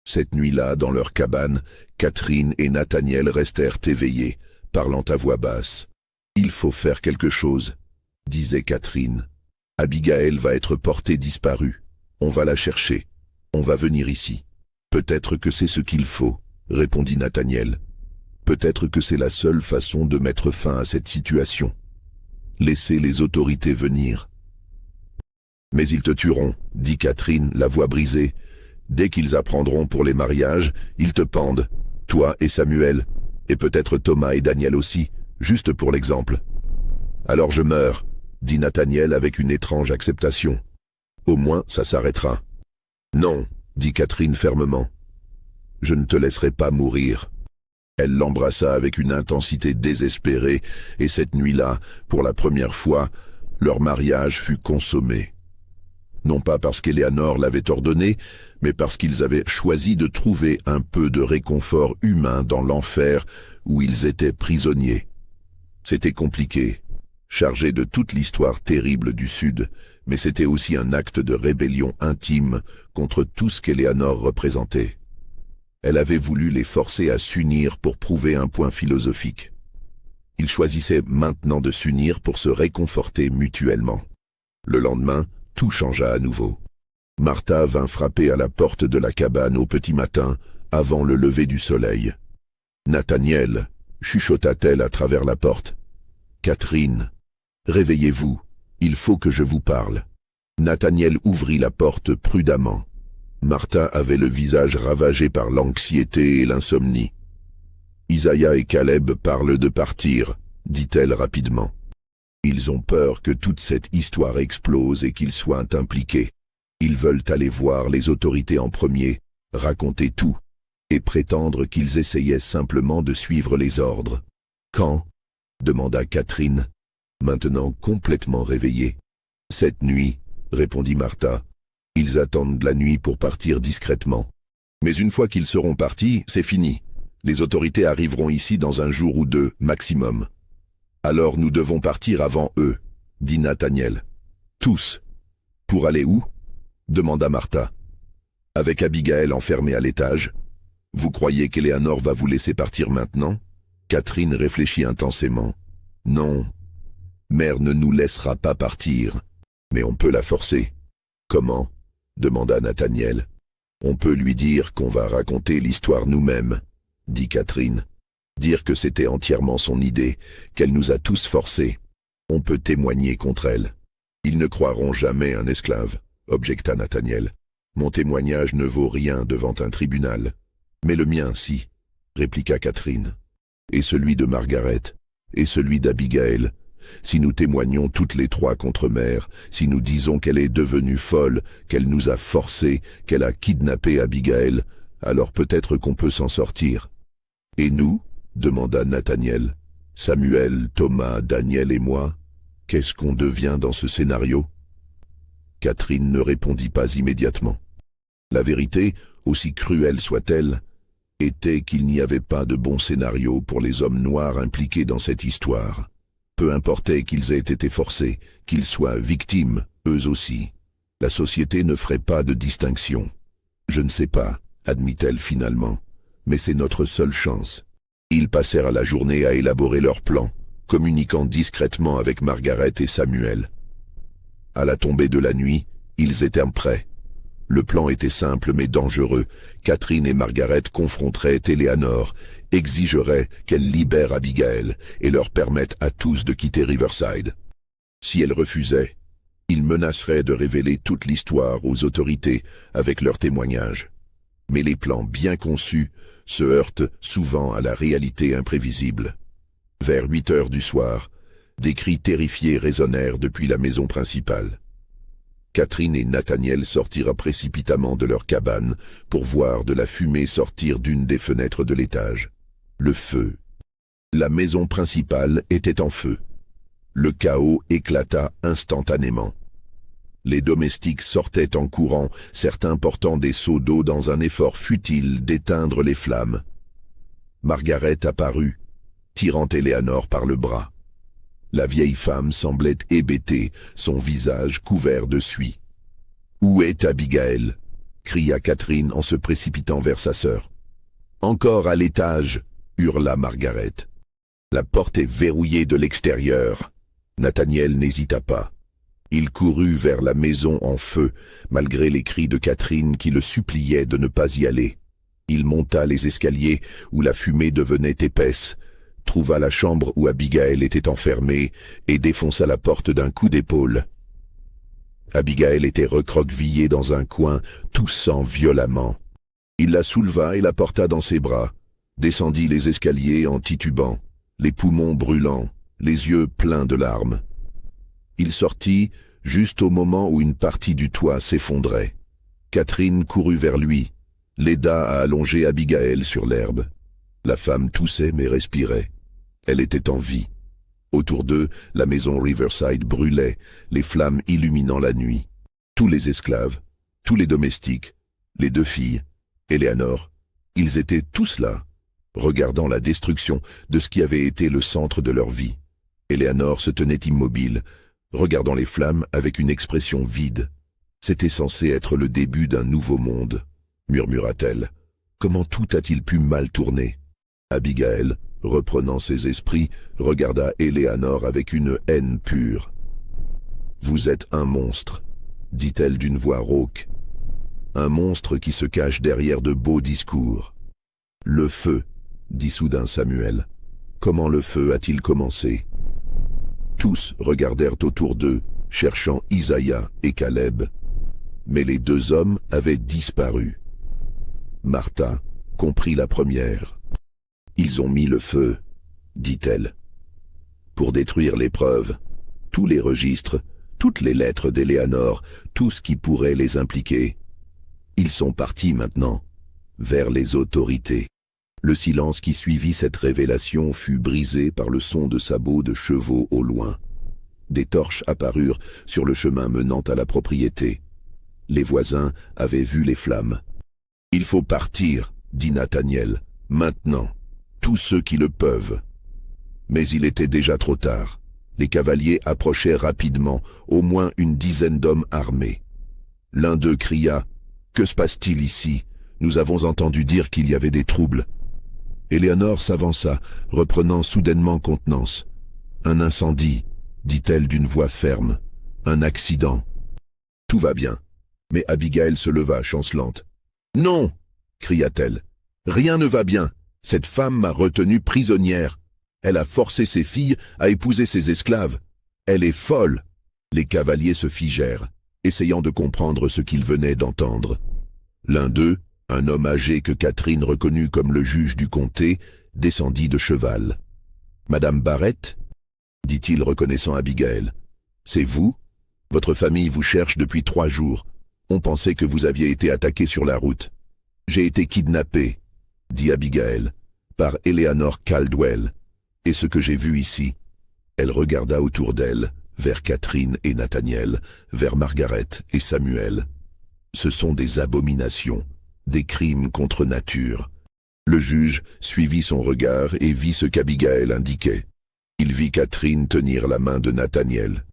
Cette nuit-là, dans leur cabane, Catherine et Nathaniel restèrent éveillés, parlant à voix basse. « Il faut faire quelque chose, » disait Catherine. « Abigail va être portée disparue. On va la chercher. On va venir ici. » Peut-être que c'est ce qu'il faut, répondit Nathaniel. Peut-être que c'est la seule façon de mettre fin à cette situation. Laissez les autorités venir. Mais ils te tueront, dit Catherine, la voix brisée. Dès qu'ils apprendront pour les mariages, ils te pendent, toi et Samuel, et peut-être Thomas et Daniel aussi, juste pour l'exemple. Alors je meurs, dit Nathaniel avec une étrange acceptation. Au moins, ça s'arrêtera. Non, dit Catherine fermement. Je ne te laisserai pas mourir. Elle l'embrassa avec une intensité désespérée, et cette nuit-là, pour la première fois, leur mariage fut consommé. Non pas parce qu'Éléanore l'avait ordonné, mais parce qu'ils avaient choisi de trouver un peu de réconfort humain dans l'enfer où ils étaient prisonniers. C'était compliqué, chargé de toute l'histoire terrible du Sud, mais c'était aussi un acte de rébellion intime contre tout ce qu'Éléanore représentait. Elle avait voulu les forcer à s'unir pour prouver un point philosophique. Ils choisissaient maintenant de s'unir pour se réconforter mutuellement. Le lendemain, tout changea à nouveau. Martha vint frapper à la porte de la cabane au petit matin, avant le lever du soleil. « Nathaniel » chuchota-t-elle à travers la porte. « Catherine, réveillez-vous, il faut que je vous parle. » Nathaniel ouvrit la porte prudemment. Martha avait le visage ravagé par l'anxiété et l'insomnie. « Isaïa et Caleb parlent de partir », dit-elle rapidement. « Ils ont peur que toute cette histoire explose et qu'ils soient impliqués. Ils veulent aller voir les autorités en premier, raconter tout, et prétendre qu'ils essayaient simplement de suivre les ordres. »« Quand » demanda Catherine, maintenant complètement réveillée. « Cette nuit » répondit Martha. « Ils attendent la nuit pour partir discrètement. Mais une fois qu'ils seront partis, c'est fini. Les autorités arriveront ici dans un jour ou deux, maximum. Alors nous devons partir avant eux, dit Nathaniel. Tous. Pour aller où? Demanda Martha. Avec Abigail enfermée à l'étage. Vous croyez qu'Éléanore va vous laisser partir maintenant? Catherine réfléchit intensément. Non. Mère ne nous laissera pas partir. Mais on peut la forcer. Comment? Demanda Nathaniel. On peut lui dire qu'on va raconter l'histoire nous-mêmes, dit Catherine. Dire que c'était entièrement son idée, qu'elle nous a tous forcés. On peut témoigner contre elle. Ils ne croiront jamais un esclave, objecta Nathaniel. Mon témoignage ne vaut rien devant un tribunal. Mais le mien, si, répliqua Catherine. Et celui de Margaret, et celui d'Abigail. Si nous témoignons toutes les trois contre mère, si nous disons qu'elle est devenue folle, qu'elle nous a forcés, qu'elle a kidnappé Abigail, alors peut-être qu'on peut s'en sortir. Et nous? Demanda Nathaniel. Samuel, Thomas, Daniel et moi, qu'est-ce qu'on devient dans ce scénario? Catherine ne répondit pas immédiatement. La vérité, aussi cruelle soit-elle, était qu'il n'y avait pas de bon scénario pour les hommes noirs impliqués dans cette histoire. Peu importait qu'ils aient été forcés, qu'ils soient victimes, eux aussi. La société ne ferait pas de distinction. Je ne sais pas, admit-elle finalement, mais c'est notre seule chance. Ils passèrent la journée à élaborer leur plan, communiquant discrètement avec Margaret et Samuel. À la tombée de la nuit, ils étaient prêts. Le plan était simple mais dangereux. Catherine et Margaret confronteraient Éléanore, exigeraient qu'elle libère Abigail et leur permette à tous de quitter Riverside. Si elle refusait, ils menaceraient de révéler toute l'histoire aux autorités avec leurs témoignages. Mais les plans bien conçus se heurtent souvent à la réalité imprévisible. Vers 8 heures du soir, des cris terrifiés résonnèrent depuis la maison principale. Catherine et Nathaniel sortirent précipitamment de leur cabane pour voir de la fumée sortir d'une des fenêtres de l'étage. Le feu. La maison principale était en feu. Le chaos éclata instantanément. Les domestiques sortaient en courant, certains portant des seaux d'eau dans un effort futile d'éteindre les flammes. Margaret apparut, tirant Éléanore par le bras. La vieille femme semblait hébétée, son visage couvert de suie. « Où est Abigail » cria Catherine en se précipitant vers sa sœur. « Encore à l'étage » hurla Margaret. « La porte est verrouillée de l'extérieur. » Nathaniel n'hésita pas. Il courut vers la maison en feu, malgré les cris de Catherine qui le suppliaient de ne pas y aller. Il monta les escaliers où la fumée devenait épaisse, trouva la chambre où Abigail était enfermée et défonça la porte d'un coup d'épaule. Abigail était recroquevillée dans un coin, toussant violemment. Il la souleva et la porta dans ses bras, descendit les escaliers en titubant, les poumons brûlants, les yeux pleins de larmes. Il sortit juste au moment où une partie du toit s'effondrait. Catherine courut vers lui, l'aida à allonger Abigail sur l'herbe. La femme toussait mais respirait. Elle était en vie. Autour d'eux, la maison Riverside brûlait, les flammes illuminant la nuit. Tous les esclaves, tous les domestiques, les 2 filles, Eleanor, ils étaient tous là, regardant la destruction de ce qui avait été le centre de leur vie. Eleanor se tenait immobile, regardant les flammes avec une expression vide. C'était censé être le début d'un nouveau monde, murmura-t-elle. Comment tout a-t-il pu mal tourner? Abigail, reprenant ses esprits, regarda Eleanor avec une haine pure. « Vous êtes un monstre », dit-elle d'une voix rauque. Un monstre qui se cache derrière de beaux discours. « Le feu », dit soudain Samuel. « Comment le feu a-t-il commencé ?» Tous regardèrent autour d'eux, cherchant Isaïa et Caleb. Mais les 2 hommes avaient disparu. Martha comprit la première. « Ils ont mis le feu », dit-elle. Pour détruire les preuves, tous les registres, toutes les lettres d'Eleanor, tout ce qui pourrait les impliquer. Ils sont partis maintenant, vers les autorités. Le silence qui suivit cette révélation fut brisé par le son de sabots de chevaux au loin. Des torches apparurent sur le chemin menant à la propriété. Les voisins avaient vu les flammes. « Il faut partir », dit Nathaniel, « maintenant, tous ceux qui le peuvent. » Mais il était déjà trop tard. Les cavaliers approchaient rapidement, au moins une dizaine d'hommes armés. L'un d'eux cria « Que se passe-t-il ici? Nous avons entendu dire qu'il y avait des troubles. » Eleanor s'avança, reprenant soudainement contenance. « Un incendie, » dit-elle d'une voix ferme. « Un accident. »« Tout va bien. » Mais Abigail se leva, chancelante. « Non !» cria-t-elle. « Rien ne va bien. Cette femme m'a retenue prisonnière. Elle a forcé ses filles à épouser ses esclaves. Elle est folle. » Les cavaliers se figèrent, essayant de comprendre ce qu'ils venaient d'entendre. L'un d'eux, un homme âgé que Catherine reconnut comme le juge du comté, descendit de cheval. « Madame Barrett ?» dit-il reconnaissant Abigail. « C'est vous? Votre famille vous cherche depuis 3 jours. On pensait que vous aviez été attaqué sur la route. J'ai été kidnappé, dit Abigail, par Eleanor Caldwell. Et ce que j'ai vu ici, elle regarda autour d'elle, vers Catherine et Nathaniel, vers Margaret et Samuel. Ce sont des abominations, des crimes contre nature. Le juge suivit son regard et vit ce qu'Abigail indiquait. Il vit Catherine tenir la main de Nathaniel.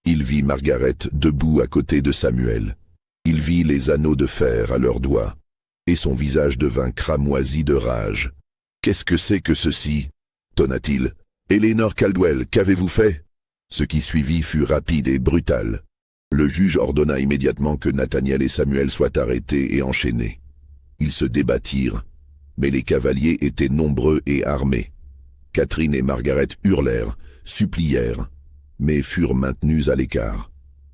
Il vit Margaret debout à côté de Samuel. Il vit les anneaux de fer à leurs doigts. Et son visage devint cramoisi de rage. « Qu'est-ce que c'est que ceci ?» tonna-t-il. « Eleanor Caldwell, qu'avez-vous fait ?» Ce qui suivit fut rapide et brutal. Le juge ordonna immédiatement que Nathaniel et Samuel soient arrêtés et enchaînés. Ils se débattirent, mais les cavaliers étaient nombreux et armés. Catherine et Margaret hurlèrent, supplièrent, mais furent maintenus à l'écart.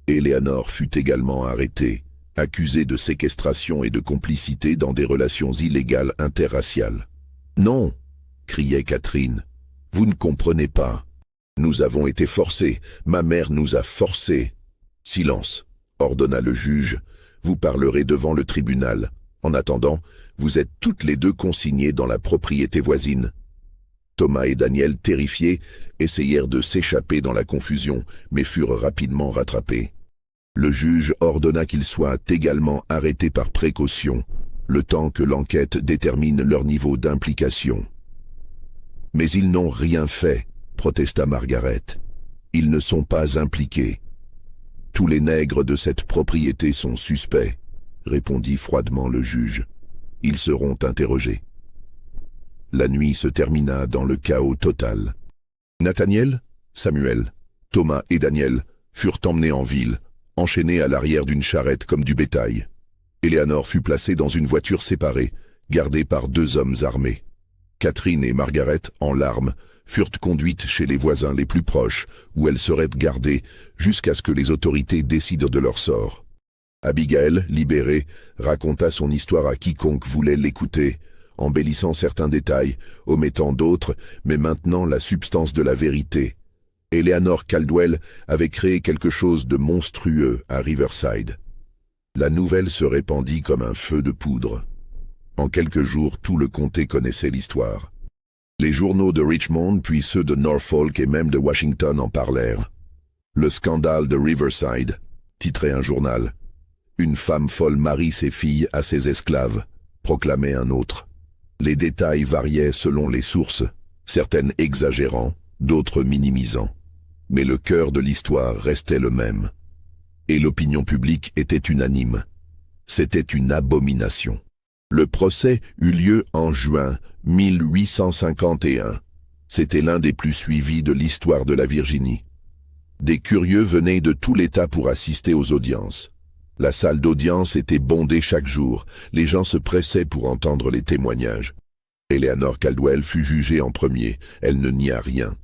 Eleanor fut également arrêtée, accusée de séquestration et de complicité dans des relations illégales interraciales. « Non !» criait Catherine. « Vous ne comprenez pas. Nous avons été forcés. Ma mère nous a forcés. »« Silence !» ordonna le juge. « Vous parlerez devant le tribunal. En attendant, vous êtes toutes les 2 consignées dans la propriété voisine. » Thomas et Daniel, terrifiés, essayèrent de s'échapper dans la confusion, mais furent rapidement rattrapés. Le juge ordonna qu'ils soient également arrêtés par précaution, le temps que l'enquête détermine leur niveau d'implication. « Mais ils n'ont rien fait », protesta Margaret. « Ils ne sont pas impliqués. »« Tous les nègres de cette propriété sont suspects », répondit froidement le juge. « Ils seront interrogés. » La nuit se termina dans le chaos total. Nathaniel, Samuel, Thomas et Daniel furent emmenés en ville, enchaînés à l'arrière d'une charrette comme du bétail. Eleanor fut placée dans une voiture séparée, gardée par 2 hommes armés. Catherine et Margaret, en larmes, furent conduites chez les voisins les plus proches, où elles seraient gardées jusqu'à ce que les autorités décident de leur sort. Abigail, libérée, raconta son histoire à quiconque voulait l'écouter, embellissant certains détails, omettant d'autres, mais maintenant la substance de la vérité. Eleanor Caldwell avait créé quelque chose de monstrueux à Riverside. La nouvelle se répandit comme un feu de poudre. En quelques jours, tout le comté connaissait l'histoire. Les journaux de Richmond, puis ceux de Norfolk et même de Washington en parlèrent. Le scandale de Riverside, titrait un journal. Une femme folle marie ses filles à ses esclaves, proclamait un autre. Les détails variaient selon les sources, certaines exagérant, d'autres minimisant. Mais le cœur de l'histoire restait le même. Et l'opinion publique était unanime. C'était une abomination. Le procès eut lieu en juin 1851. C'était l'un des plus suivis de l'histoire de la Virginie. Des curieux venaient de tout l'État pour assister aux audiences. La salle d'audience était bondée chaque jour. Les gens se pressaient pour entendre les témoignages. Eleanor Caldwell fut jugée en premier. Elle ne nia rien.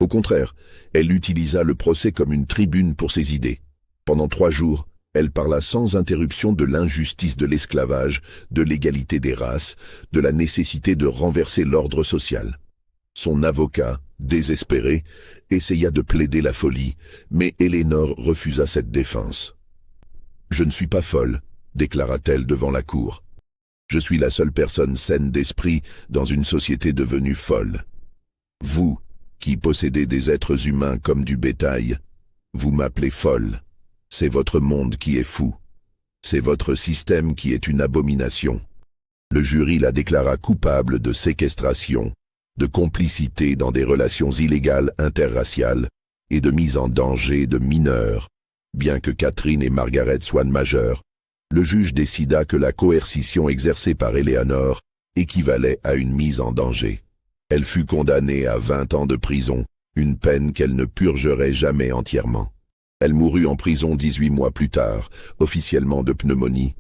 Au contraire, elle utilisa le procès comme une tribune pour ses idées. Pendant 3 jours, elle parla sans interruption de l'injustice de l'esclavage, de l'égalité des races, de la nécessité de renverser l'ordre social. Son avocat, désespéré, essaya de plaider la folie, mais Eleanor refusa cette défense. « Je ne suis pas folle », déclara-t-elle devant la cour. « Je suis la seule personne saine d'esprit dans une société devenue folle. Vous, qui possédez des êtres humains comme du bétail, vous m'appelez folle. C'est votre monde qui est fou. C'est votre système qui est une abomination. » Le jury la déclara coupable de séquestration, de complicité dans des relations illégales interraciales et de mise en danger de mineurs. Bien que Catherine et Margaret soient majeures, le juge décida que la coercition exercée par Eleanor équivalait à une mise en danger. Elle fut condamnée à 20 ans de prison, une peine qu'elle ne purgerait jamais entièrement. Elle mourut en prison 18 mois plus tard, officiellement de pneumonie,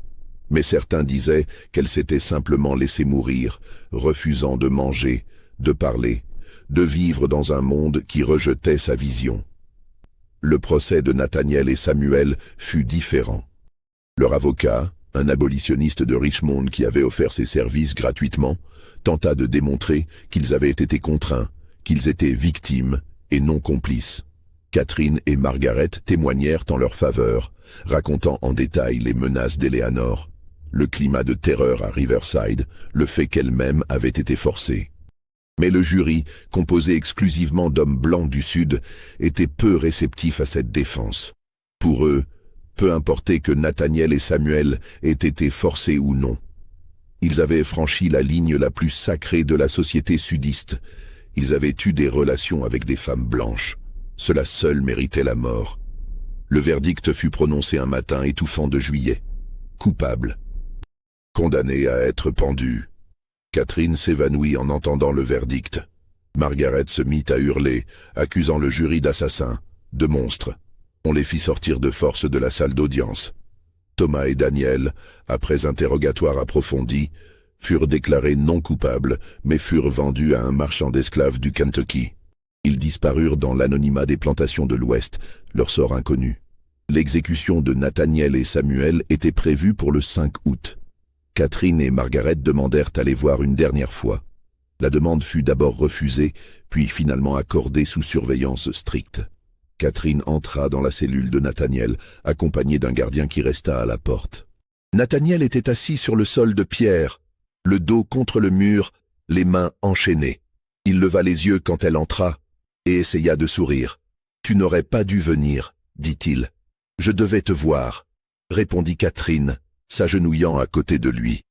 mais certains disaient qu'elle s'était simplement laissée mourir, refusant de manger, de parler, de vivre dans un monde qui rejetait sa vision. Le procès de Nathaniel et Samuel fut différent. Leur avocat, un abolitionniste de Richmond qui avait offert ses services gratuitement, tenta de démontrer qu'ils avaient été contraints, qu'ils étaient victimes et non complices. Catherine et Margaret témoignèrent en leur faveur, racontant en détail les menaces d'Eleanor, le climat de terreur à Riverside, le fait qu'elle-même avait été forcée. Mais le jury, composé exclusivement d'hommes blancs du Sud, était peu réceptif à cette défense. Pour eux, peu importait que Nathaniel et Samuel aient été forcés ou non. Ils avaient franchi la ligne la plus sacrée de la société sudiste. Ils avaient eu des relations avec des femmes blanches. Cela seul méritait la mort. Le verdict fut prononcé un matin étouffant de juillet. Coupable. Condamné à être pendu. Catherine s'évanouit en entendant le verdict. Margaret se mit à hurler, accusant le jury d'assassin, de monstre. On les fit sortir de force de la salle d'audience. Thomas et Daniel, après interrogatoire approfondi, furent déclarés non coupables, mais furent vendus à un marchand d'esclaves du Kentucky. Ils disparurent dans l'anonymat des plantations de l'Ouest, leur sort inconnu. L'exécution de Nathaniel et Samuel était prévue pour le 5 août. Catherine et Margaret demandèrent à les voir une dernière fois. La demande fut d'abord refusée, puis finalement accordée sous surveillance stricte. Catherine entra dans la cellule de Nathaniel, accompagnée d'un gardien qui resta à la porte. Nathaniel était assis sur le sol de pierre, le dos contre le mur, les mains enchaînées. Il leva les yeux quand elle entra et essaya de sourire. « Tu n'aurais pas dû venir, dit-il. Je devais te voir, répondit Catherine, s'agenouillant à côté de lui.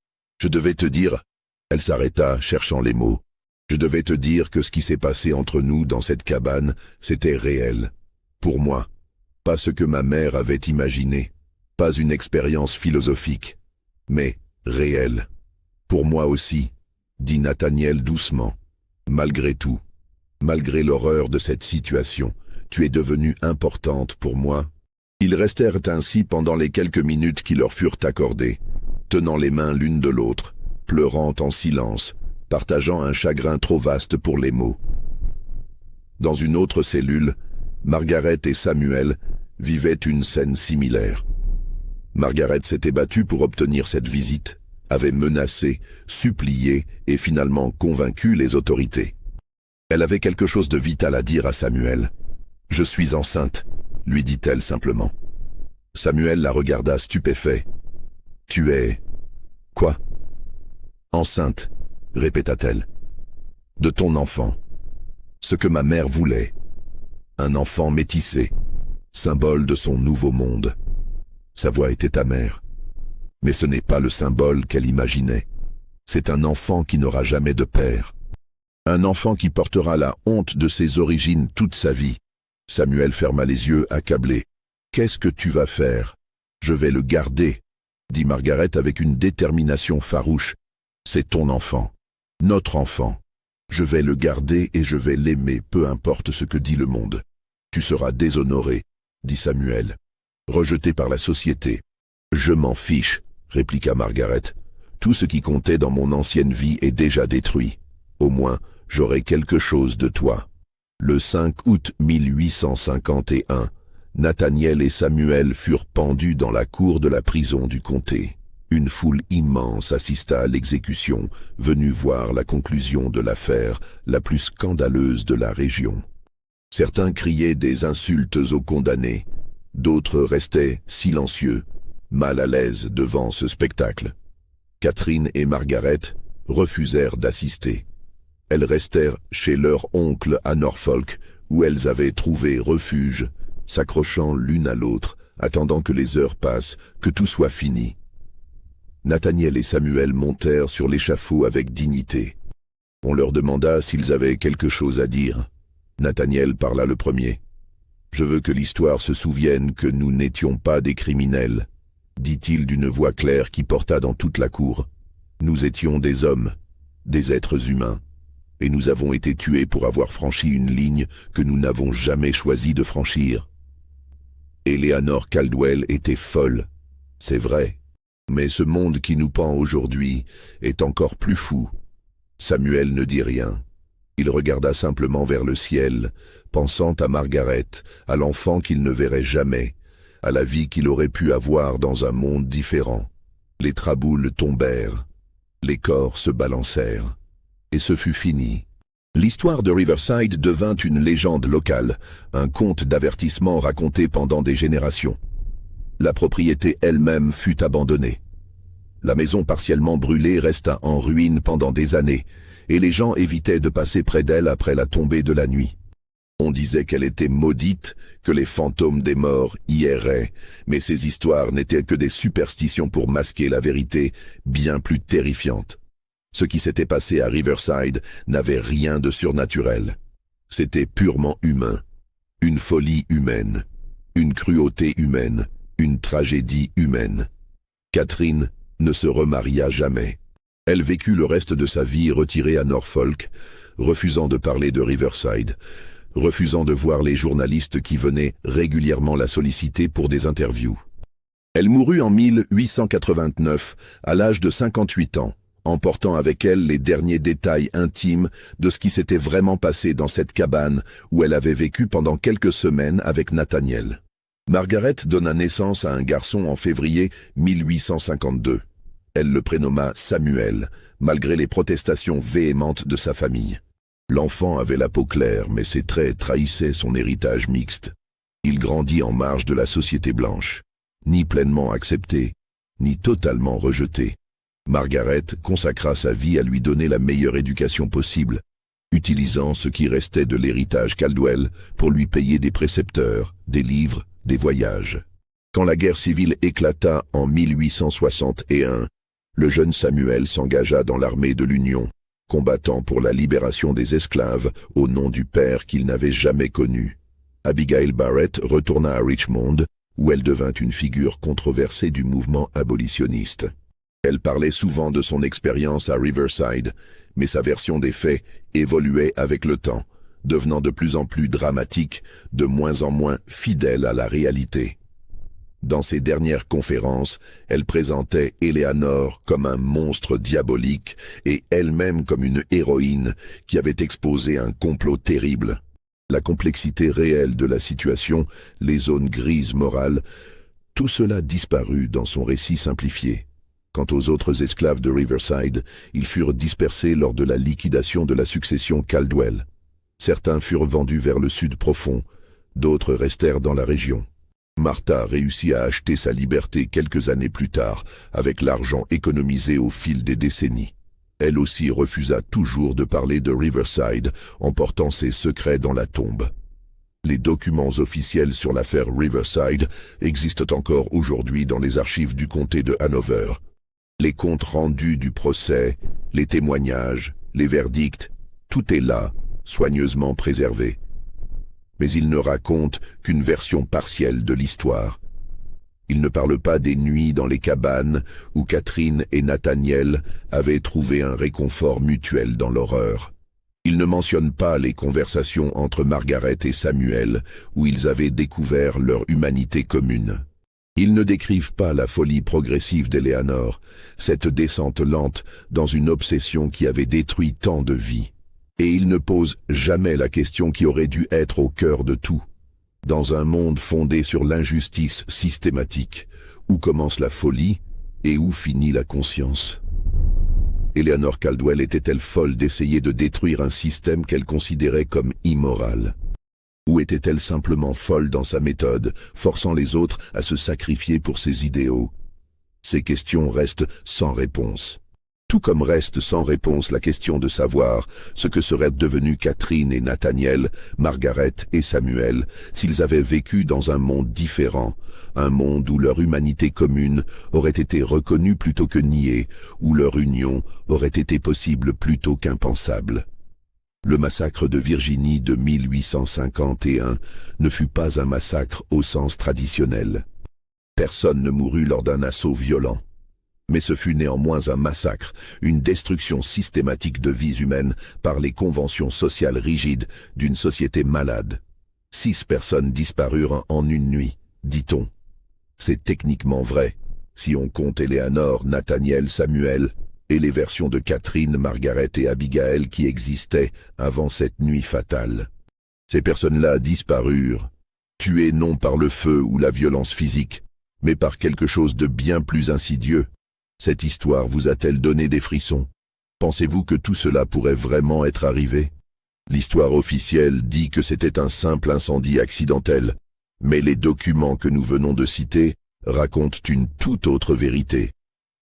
Je devais te dire... » Elle s'arrêta, cherchant les mots. « Je devais te dire que ce qui s'est passé entre nous dans cette cabane, c'était réel. Pour moi, pas ce que ma mère avait imaginé, pas une expérience philosophique, mais réel. Pour moi aussi, dit Nathaniel doucement. Malgré tout, malgré l'horreur de cette situation, tu es devenue importante pour moi. » Ils restèrent ainsi pendant les quelques minutes qui leur furent accordées, tenant les mains l'une de l'autre, pleurant en silence, partageant un chagrin trop vaste pour les mots. Dans une autre cellule, Margaret et Samuel vivaient une scène similaire. Margaret s'était battue pour obtenir cette visite, avait menacé, supplié et finalement convaincu les autorités. Elle avait quelque chose de vital à dire à Samuel. « Je suis enceinte », lui dit-elle simplement. Samuel la regarda stupéfait. « Tu es... quoi ?»« Enceinte », répéta-t-elle. « De ton enfant. Ce que ma mère voulait. Un enfant métissé, symbole de son nouveau monde. » Sa voix était amère. Mais ce n'est pas le symbole qu'elle imaginait. C'est un enfant qui n'aura jamais de père. Un enfant qui portera la honte de ses origines toute sa vie. Samuel ferma les yeux, accablé. « Qu'est-ce que tu vas faire ? Je vais le garder, » dit Margaret avec une détermination farouche. « C'est ton enfant, notre enfant. Je vais le garder et je vais l'aimer, peu importe ce que dit le monde. Tu seras déshonoré, » dit Samuel. « Rejeté par la société. »« Je m'en fiche, » répliqua Margaret. « Tout ce qui comptait dans mon ancienne vie est déjà détruit. Au moins, j'aurai quelque chose de toi. » Le 5 août 1851, Nathaniel et Samuel furent pendus dans la cour de la prison du comté. Une foule immense assista à l'exécution, venue voir la conclusion de l'affaire la plus scandaleuse de la région. Certains criaient des insultes aux condamnés, d'autres restaient silencieux, mal à l'aise devant ce spectacle. Catherine et Margaret refusèrent d'assister. Elles restèrent chez leur oncle à Norfolk, où elles avaient trouvé refuge, s'accrochant l'une à l'autre, attendant que les heures passent, que tout soit fini. Nathaniel et Samuel montèrent sur l'échafaud avec dignité. On leur demanda s'ils avaient quelque chose à dire. Nathaniel parla le premier. « Je veux que l'histoire se souvienne que nous n'étions pas des criminels, » dit-il d'une voix claire qui porta dans toute la cour. « Nous étions des hommes, des êtres humains. Et nous avons été tués pour avoir franchi une ligne que nous n'avons jamais choisi de franchir. Eleanor Caldwell était folle, c'est vrai, mais ce monde qui nous pend aujourd'hui est encore plus fou. » Samuel ne dit rien. Il regarda simplement vers le ciel, pensant à Margaret, à l'enfant qu'il ne verrait jamais, à la vie qu'il aurait pu avoir dans un monde différent. Les traboules tombèrent, les corps se balancèrent. Et ce fut fini. L'histoire de Riverside devint une légende locale, un conte d'avertissement raconté pendant des générations. La propriété elle-même fut abandonnée. La maison partiellement brûlée resta en ruine pendant des années, et les gens évitaient de passer près d'elle après la tombée de la nuit. On disait qu'elle était maudite, que les fantômes des morts y erraient, mais ces histoires n'étaient que des superstitions pour masquer la vérité bien plus terrifiante. Ce qui s'était passé à Riverside n'avait rien de surnaturel. C'était purement humain. Une folie humaine, une cruauté humaine, une tragédie humaine. Catherine ne se remaria jamais. Elle vécut le reste de sa vie retirée à Norfolk, refusant de parler de Riverside, refusant de voir les journalistes qui venaient régulièrement la solliciter pour des interviews. Elle mourut en 1889, à l'âge de 58 ans. Emportant avec elle les derniers détails intimes de ce qui s'était vraiment passé dans cette cabane où elle avait vécu pendant quelques semaines avec Nathaniel. Margaret donna naissance à un garçon en février 1852. Elle le prénomma Samuel, malgré les protestations véhémentes de sa famille. L'enfant avait la peau claire, mais ses traits trahissaient son héritage mixte. Il grandit en marge de la société blanche, ni pleinement accepté, ni totalement rejeté. Margaret consacra sa vie à lui donner la meilleure éducation possible, utilisant ce qui restait de l'héritage Caldwell pour lui payer des précepteurs, des livres, des voyages. Quand la guerre civile éclata en 1861, le jeune Samuel s'engagea dans l'armée de l'Union, combattant pour la libération des esclaves au nom du père qu'il n'avait jamais connu. Abigail Barrett retourna à Richmond, où elle devint une figure controversée du mouvement abolitionniste. Elle parlait souvent de son expérience à Riverside, mais sa version des faits évoluait avec le temps, devenant de plus en plus dramatique, de moins en moins fidèle à la réalité. Dans ses dernières conférences, elle présentait Eleanor comme un monstre diabolique et elle-même comme une héroïne qui avait exposé un complot terrible. La complexité réelle de la situation, les zones grises morales, tout cela disparut dans son récit simplifié. Quant aux autres esclaves de Riverside, ils furent dispersés lors de la liquidation de la succession Caldwell. Certains furent vendus vers le sud profond, d'autres restèrent dans la région. Martha réussit à acheter sa liberté quelques années plus tard, avec l'argent économisé au fil des décennies. Elle aussi refusa toujours de parler de Riverside, emportant ses secrets dans la tombe. Les documents officiels sur l'affaire Riverside existent encore aujourd'hui dans les archives du comté de Hanover. Les comptes rendus du procès, les témoignages, les verdicts, tout est là, soigneusement préservé. Mais il ne raconte qu'une version partielle de l'histoire. Il ne parle pas des nuits dans les cabanes où Catherine et Nathaniel avaient trouvé un réconfort mutuel dans l'horreur. Il ne mentionne pas les conversations entre Margaret et Samuel où ils avaient découvert leur humanité commune. Ils ne décrivent pas la folie progressive d'Eleanor, cette descente lente dans une obsession qui avait détruit tant de vies. Et il ne pose jamais la question qui aurait dû être au cœur de tout. Dans un monde fondé sur l'injustice systématique, où commence la folie et où finit la conscience? Eleanor Caldwell était-elle folle d'essayer de détruire un système qu'elle considérait comme immoral? Ou était-elle simplement folle dans sa méthode, forçant les autres à se sacrifier pour ses idéaux? Ces questions restent sans réponse. Tout comme reste sans réponse la question de savoir ce que seraient devenus Catherine et Nathaniel, Margaret et Samuel, s'ils avaient vécu dans un monde différent, un monde où leur humanité commune aurait été reconnue plutôt que niée, où leur union aurait été possible plutôt qu'impensable. Le massacre de Virginie de 1851 ne fut pas un massacre au sens traditionnel. Personne ne mourut lors d'un assaut violent. Mais ce fut néanmoins un massacre, une destruction systématique de vies humaines par les conventions sociales rigides d'une société malade. 6 personnes disparurent en une nuit, dit-on. C'est techniquement vrai, si on compte Eleanor, Nathaniel, Samuel, et les versions de Catherine, Margaret et Abigail qui existaient avant cette nuit fatale. Ces personnes-là disparurent, tuées non par le feu ou la violence physique, mais par quelque chose de bien plus insidieux. Cette histoire vous a-t-elle donné des frissons? Pensez-vous que tout cela pourrait vraiment être arrivé? L'histoire officielle dit que c'était un simple incendie accidentel, mais les documents que nous venons de citer racontent une toute autre vérité.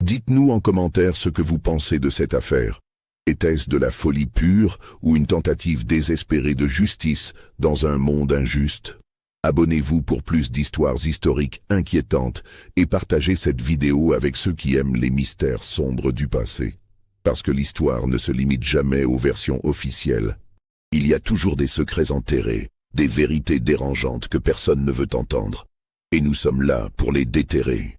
Dites-nous en commentaire ce que vous pensez de cette affaire. Était-ce de la folie pure ou une tentative désespérée de justice dans un monde injuste? Abonnez-vous pour plus d'histoires historiques inquiétantes et partagez cette vidéo avec ceux qui aiment les mystères sombres du passé. Parce que l'histoire ne se limite jamais aux versions officielles. Il y a toujours des secrets enterrés, des vérités dérangeantes que personne ne veut entendre. Et nous sommes là pour les déterrer.